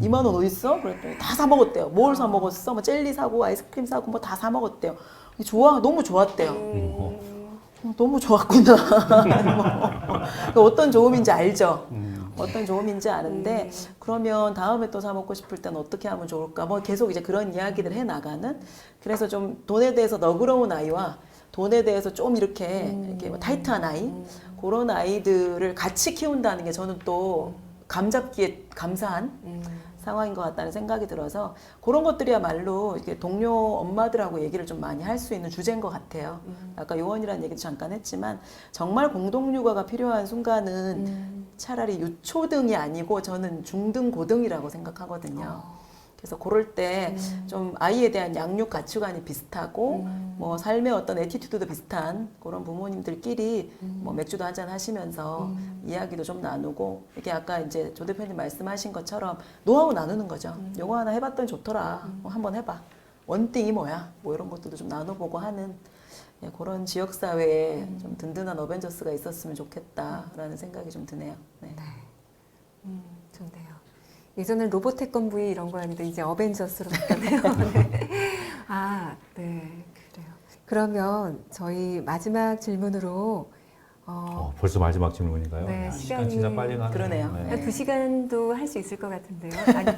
2만 원 어디 있어? 그랬더니 다 사 먹었대요. 뭘 사 먹었어? 뭐 젤리 사고 아이스크림 사고 뭐 다 사 먹었대요. 너무 좋았대요. 너무 좋았구나. 뭐, 어떤 좋음인지 알죠. 어떤 좋음인지 아는데 그러면 다음에 또 사 먹고 싶을 때는 어떻게 하면 좋을까? 뭐 계속 이제 그런 이야기를 해 나가는. 그래서 좀 돈에 대해서 너그러운 아이와 돈에 대해서 좀 이렇게 뭐 타이트한 아이 그런 아이들을 같이 키운다는 게 저는 또 감잡기에 감사한 상황인 것 같다는 생각이 들어서 그런 것들이야말로 이렇게 동료 엄마들하고 얘기를 좀 많이 할 수 있는 주제인 것 같아요. 아까 요원이라는 얘기도 잠깐 했지만 정말 공동육아가 필요한 순간은 차라리 유초등이 아니고 저는 중등 고등이라고 생각하거든요. 그래서 그럴 때 좀 아이에 대한 양육 가치관이 비슷하고 뭐 삶의 어떤 애티튜드도 비슷한 그런 부모님들끼리 뭐 맥주도 한잔 하시면서 이야기도 좀 나누고 이게 아까 이제 조 대표님 말씀하신 것처럼 노하우 나누는 거죠. 요거 하나 해봤더니 좋더라. 뭐 한번 해봐. 원띵이 뭐야? 뭐 이런 것들도 좀 나눠보고 하는 예, 그런 지역사회에 좀 든든한 어벤져스가 있었으면 좋겠다라는 생각이 좀 드네요. 네.
좋네요. 예전엔 로봇 태권브이 이런 거였는데 이제 어벤져스로 바뀌었네요. 네. 아, 네, 그래요. 그러면 저희 마지막 질문으로
벌써 마지막 질문인가요?
네,
야, 시간 진짜
시간이-
빨리 가네요.
그러네요.
네.
한 2시간도 할 수 있을 것 같은데요.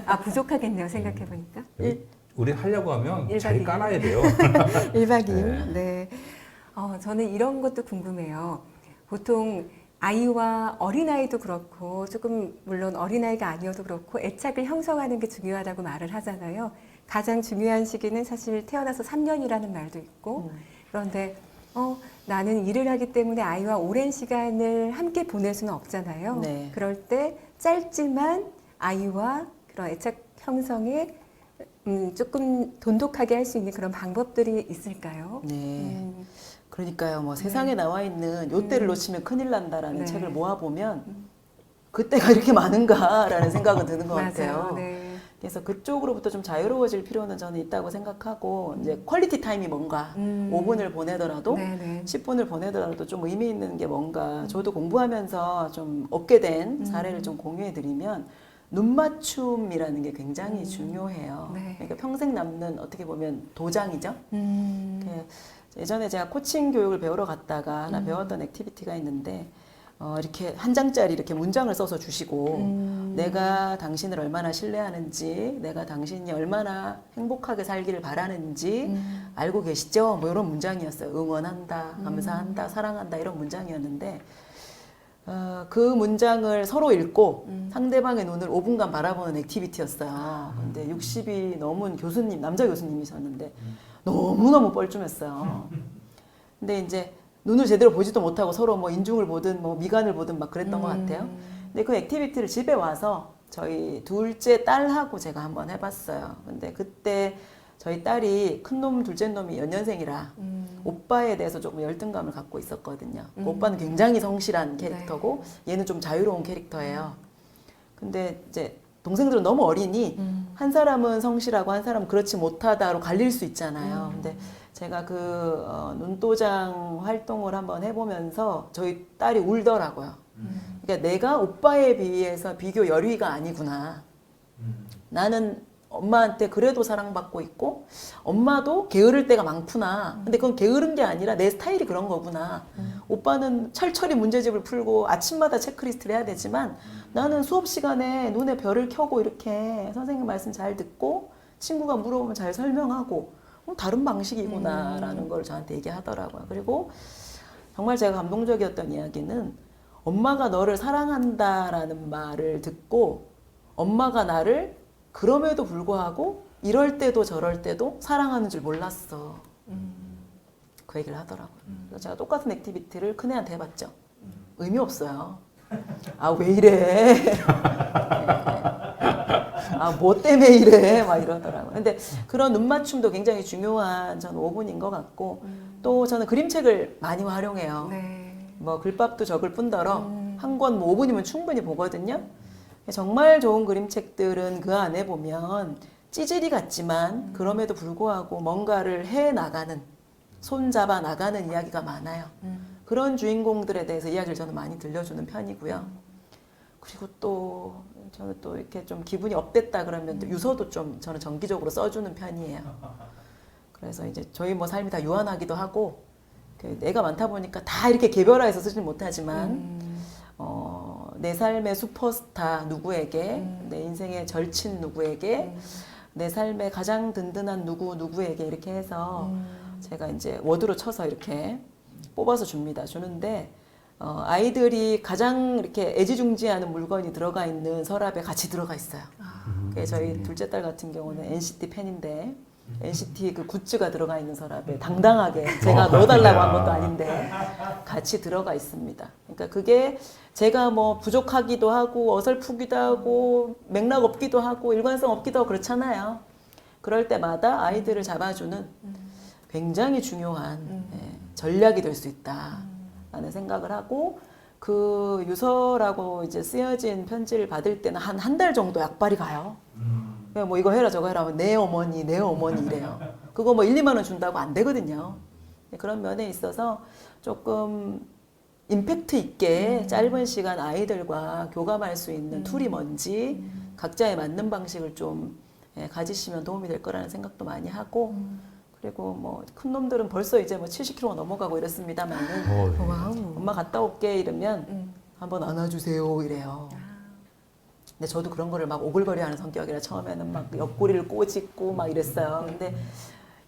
아니, 부족하겠네요. 생각해 보니까.
우리 하려고 하면
일
자리
박
깔아야 돼요.
1박 2일.
네.
네. 저는 이런 것도 궁금해요. 보통 아이와 어린아이도 그렇고 조금 물론 어린아이가 아니어도 그렇고 애착을 형성하는 게 중요하다고 말을 하잖아요. 가장 중요한 시기는 사실 태어나서 3년이라는 말도 있고 그런데 나는 일을 하기 때문에 아이와 오랜 시간을 함께 보낼 수는 없잖아요.
네.
그럴 때 짧지만 아이와 그런 애착 형성에 조금 돈독하게 할 수 있는 그런 방법들이 있을까요?
네. 그러니까요. 뭐 세상에 나와 있는 요때를 놓치면 큰일 난다라는
네.
책을 모아보면 그때가 이렇게 많은가라는 생각은 드는 것 같아요.
맞아요. 네.
그래서 그쪽으로부터 좀 자유로워질 필요는 저는 있다고 생각하고 이제 퀄리티 타임이 뭔가 5분을 보내더라도
네네.
10분을 보내더라도 좀 의미 있는 게 뭔가 저도 공부하면서 좀 얻게 된 사례를 좀 공유해 드리면 눈맞춤이라는 게 굉장히 중요해요.
네.
그러니까 평생 남는 어떻게 보면 도장이죠.
음.
예전에 제가 코칭 교육을 배우러 갔다가 하나 배웠던 액티비티가 있는데 이렇게 한 장짜리 이렇게 문장을 써서 주시고 내가 당신을 얼마나 신뢰하는지 내가 당신이 얼마나 행복하게 살기를 바라는지 알고 계시죠? 뭐 이런 문장이었어요. 응원한다, 감사한다, 사랑한다 이런 문장이었는데 그 문장을 서로 읽고 상대방의 눈을 5분간 바라보는 액티비티였어요. 근데 60이 넘은 교수님, 남자 교수님이셨는데 너무너무 뻘쭘했어요. 근데 이제 눈을 제대로 보지도 못하고 서로 뭐 인중을 보든 뭐 미간을 보든 막 그랬던 것 같아요. 근데 그 액티비티를 집에 와서 저희 둘째 딸하고 제가 한번 해봤어요. 근데 그때 저희 딸이 큰 놈, 둘째 놈이 연년생이라 오빠에 대해서 조금 열등감을 갖고 있었거든요. 그 오빠는 굉장히 성실한 캐릭터고 얘는 좀 자유로운 캐릭터예요. 근데 이제 동생들은 너무 어리니 한 사람은 성실하고 한 사람은 그렇지 못하다로 갈릴 수 있잖아요. 근데 제가 그 눈도장 활동을 한번 해보면서 저희 딸이 울더라고요. 그러니까 내가 오빠에 비해서 비교 열의가 아니구나. 나는 엄마한테 그래도 사랑받고 있고 엄마도 게으를 때가 많구나. 근데 그건 게으른 게 아니라 내 스타일이 그런 거구나. 오빠는 철철이 문제집을 풀고 아침마다 체크리스트를 해야 되지만 나는 수업 시간에 눈에 별을 켜고 이렇게 선생님 말씀 잘 듣고 친구가 물어보면 잘 설명하고 다른 방식이구나라는 걸 저한테 얘기하더라고요. 그리고 정말 제가 감동적이었던 이야기는 엄마가 너를 사랑한다라는 말을 듣고 엄마가 나를 그럼에도 불구하고 이럴 때도 저럴 때도 사랑하는 줄 몰랐어. 그 얘기를 하더라고요. 그래서 제가 똑같은 액티비티를 큰애한테 해봤죠. 의미 없어요. 아, 왜 이래? 아, 뭐 때문에 이래? 막 이러더라고요. 근데 그런 눈맞춤도 굉장히 중요한 저는 5분인 것 같고 또 저는 그림책을 많이 활용해요.
네.
뭐 글밥도 적을 뿐더러 한 권 뭐 5분이면 충분히 보거든요. 정말 좋은 그림책들은 그 안에 보면 찌질이 같지만 그럼에도 불구하고 뭔가를 해 나가는 손 잡아 나가는 이야기가 많아요. 그런 주인공들에 대해서 이야기를 저는 많이 들려주는 편이고요. 그리고 또 저는 또 이렇게 좀 기분이 업됐다 그러면 또 유서도 좀 저는 정기적으로 써주는 편이에요. 그래서 이제 저희 뭐 삶이 다 유한하기도 하고 애가 많다 보니까 다 이렇게 개별화해서 쓰지는 못하지만 내 삶의 슈퍼스타 누구에게 내 인생의 절친 누구에게 내 삶의 가장 든든한 누구에게 이렇게 해서 제가 이제 워드로 쳐서 이렇게 뽑아서 주는데 아이들이 가장 이렇게 애지중지하는 물건이 들어가 있는 서랍에 같이 들어가 있어요. 저희 둘째 딸 같은 경우는 NCT 팬인데 NCT 그 굿즈가 들어가 있는 서랍에 당당하게 제가 넣어달라고 한 것도 아닌데 같이 들어가 있습니다. 그러니까 그게 제가 뭐 부족하기도 하고 어설프기도 하고 맥락 없기도 하고 일관성 없기도 하고 그렇잖아요. 그럴 때마다 아이들을 잡아주는 굉장히 중요한 전략이 될 수 있다라는 생각을 하고 그 유서라고 이제 쓰여진 편지를 받을 때는 한 달 정도 약발이 가요. 뭐 이거 해라 저거 해라 하면 내 어머니 이래요. 그거 뭐 1, 2만 원 준다고 안 되거든요. 그런 면에 있어서 조금 임팩트 있게 짧은 시간 아이들과 교감할 수 있는 툴이 뭔지 각자에 맞는 방식을 좀 가지시면 도움이 될 거라는 생각도 많이 하고 그리고 뭐 큰 놈들은 벌써 이제 뭐 70kg가 넘어가고 이렇습니다만은
와우.
엄마 갔다 올게 이러면 한번 안아주세요 이래요. 근데 저도 그런 거를 막 오글거려하는 성격이라 처음에는 막 옆구리를 꼬집고 막 이랬어요. 근데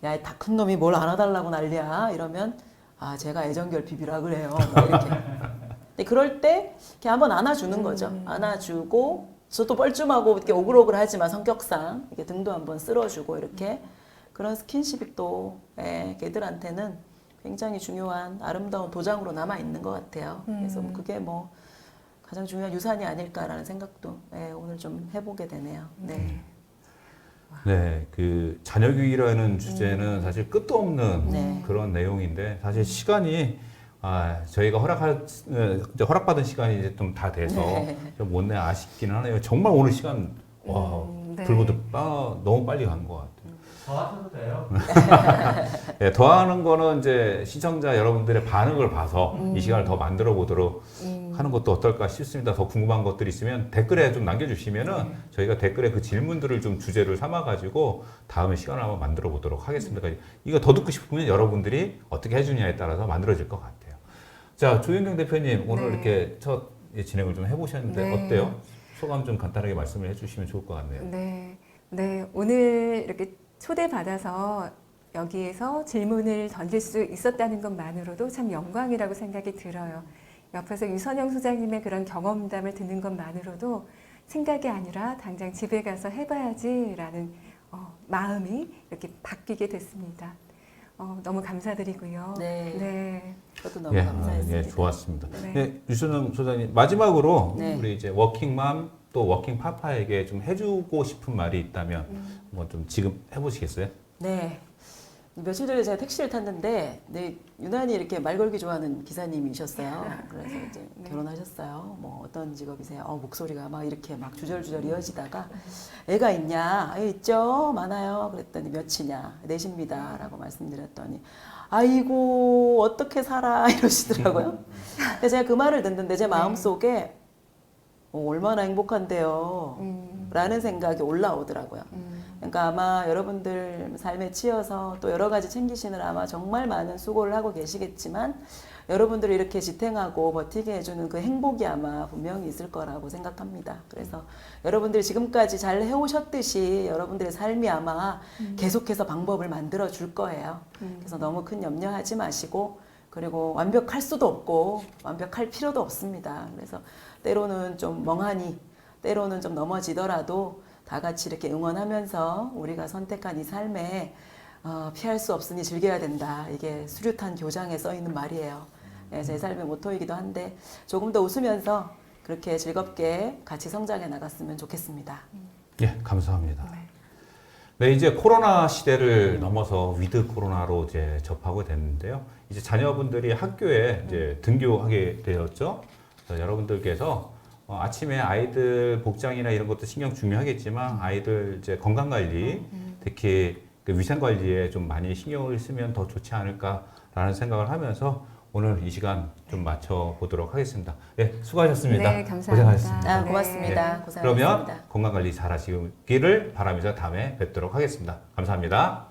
야, 다 큰 놈이 뭘 안아달라고 난리야 이러면 아 제가 애정결핍이라 그래요. 막 이렇게. 근데 그럴 때 이렇게 한번 안아주는 거죠. 안아주고 저도 뻘쭘하고 이렇게 오글오글하지만 성격상 이렇게 등도 한번 쓸어주고 이렇게 그런 스킨십이 또 걔들한테는 굉장히 중요한 아름다운 도장으로 남아 있는 것 같아요. 그래서 그게 뭐 가장 중요한 유산이 아닐까라는 생각도 오늘 좀 해보게 되네요. 네.
네, 그 자녀교육이라는 주제는 사실 끝도 없는
네.
그런 내용인데 사실 시간이 저희가 이제 허락받은 시간이 이제 좀 다 돼서
네.
좀 못내 아쉽기는 하네요. 정말 오늘 시간 와
네.
불보듯 너무 빨리 간 것 같아요.
더 하셔도 돼요.
네, 더하는 거는 이제 시청자 여러분들의 반응을 봐서 이 시간을 더 만들어 보도록 하는 것도 어떨까 싶습니다. 더 궁금한 것들이 있으면 댓글에 좀 남겨주시면은 저희가 댓글에 그 질문들을 좀 주제를 삼아가지고 다음에 시간을 한번 만들어 보도록 하겠습니다. 이거 더 듣고 싶으면 여러분들이 어떻게 해주냐에 따라서 만들어질 것 같아요. 자, 조윤경 대표님 오늘
네.
이렇게 첫 진행을 좀 해보셨는데
네.
어때요? 소감 좀 간단하게 말씀을 해주시면 좋을 것 같네요.
네. 네. 오늘 이렇게 초대받아서 여기에서 질문을 던질 수 있었다는 것만으로도 참 영광이라고 생각이 들어요. 옆에서 유선영 소장님의 그런 경험담을 듣는 것만으로도 생각이 아니라 당장 집에 가서 해봐야지라는 마음이 이렇게 바뀌게 됐습니다. 너무 감사드리고요.
네.
네.
저도 너무 감사했습니다.
예, 좋았습니다.
네.
네, 유순영 소장님 마지막으로
네.
우리 이제 워킹맘 또 워킹파파에게 좀 해주고 싶은 말이 있다면 뭐 좀 지금 해보시겠어요?
네. 며칠 전에 제가 택시를 탔는데 유난히 이렇게 말 걸기 좋아하는 기사님이셨어요. 그래서 이제 결혼하셨어요. 뭐 어떤 직업이세요? 목소리가 막 이렇게 막 주절주절 이어지다가 애가 있냐? 있죠. 많아요. 그랬더니 몇이냐? 넷입니다. 라고 말씀드렸더니 아이고 어떻게 살아 이러시더라고요. 근데 제가 그 말을 듣는데 제 마음속에 얼마나 행복한데요. 라는 생각이 올라오더라고요. 그러니까 아마 여러분들 삶에 치여서 또 여러 가지 챙기시느라 아마 정말 많은 수고를 하고 계시겠지만 여러분들을 이렇게 지탱하고 버티게 해주는 그 행복이 아마 분명히 있을 거라고 생각합니다. 그래서 여러분들이 지금까지 잘 해오셨듯이 여러분들의 삶이 아마 계속해서 방법을 만들어 줄 거예요. 그래서 너무 큰 염려하지 마시고 그리고 완벽할 수도 없고 완벽할 필요도 없습니다. 그래서 때로는 좀 멍하니 때로는 좀 넘어지더라도 다 같이 이렇게 응원하면서 우리가 선택한 이 삶에 피할 수 없으니 즐겨야 된다. 이게 수류탄 교장에 써 있는 말이에요. 제 삶의 모토이기도 한데 조금 더 웃으면서 그렇게 즐겁게 같이 성장해 나갔으면 좋겠습니다.
예, 감사합니다. 네, 이제 코로나 시대를 넘어서 위드 코로나로 이제 접하고 됐는데요. 이제 자녀분들이 학교에 이제 등교하게 되었죠. 그래서 여러분들께서 아침에 아이들 복장이나 이런 것도 신경 중요하겠지만 아이들 이제 건강 관리, 특히 그 위생 관리에 좀 많이 신경을 쓰면 더 좋지 않을까라는 생각을 하면서 오늘 이 시간 좀 맞춰 보도록 하겠습니다. 예, 수고하셨습니다.
네, 감사합니다.
고생하셨습니다.
고맙습니다.
예,
고생하셨습니다.
그러면 건강 관리 잘 하시기를 바라면서 다음에 뵙도록 하겠습니다. 감사합니다.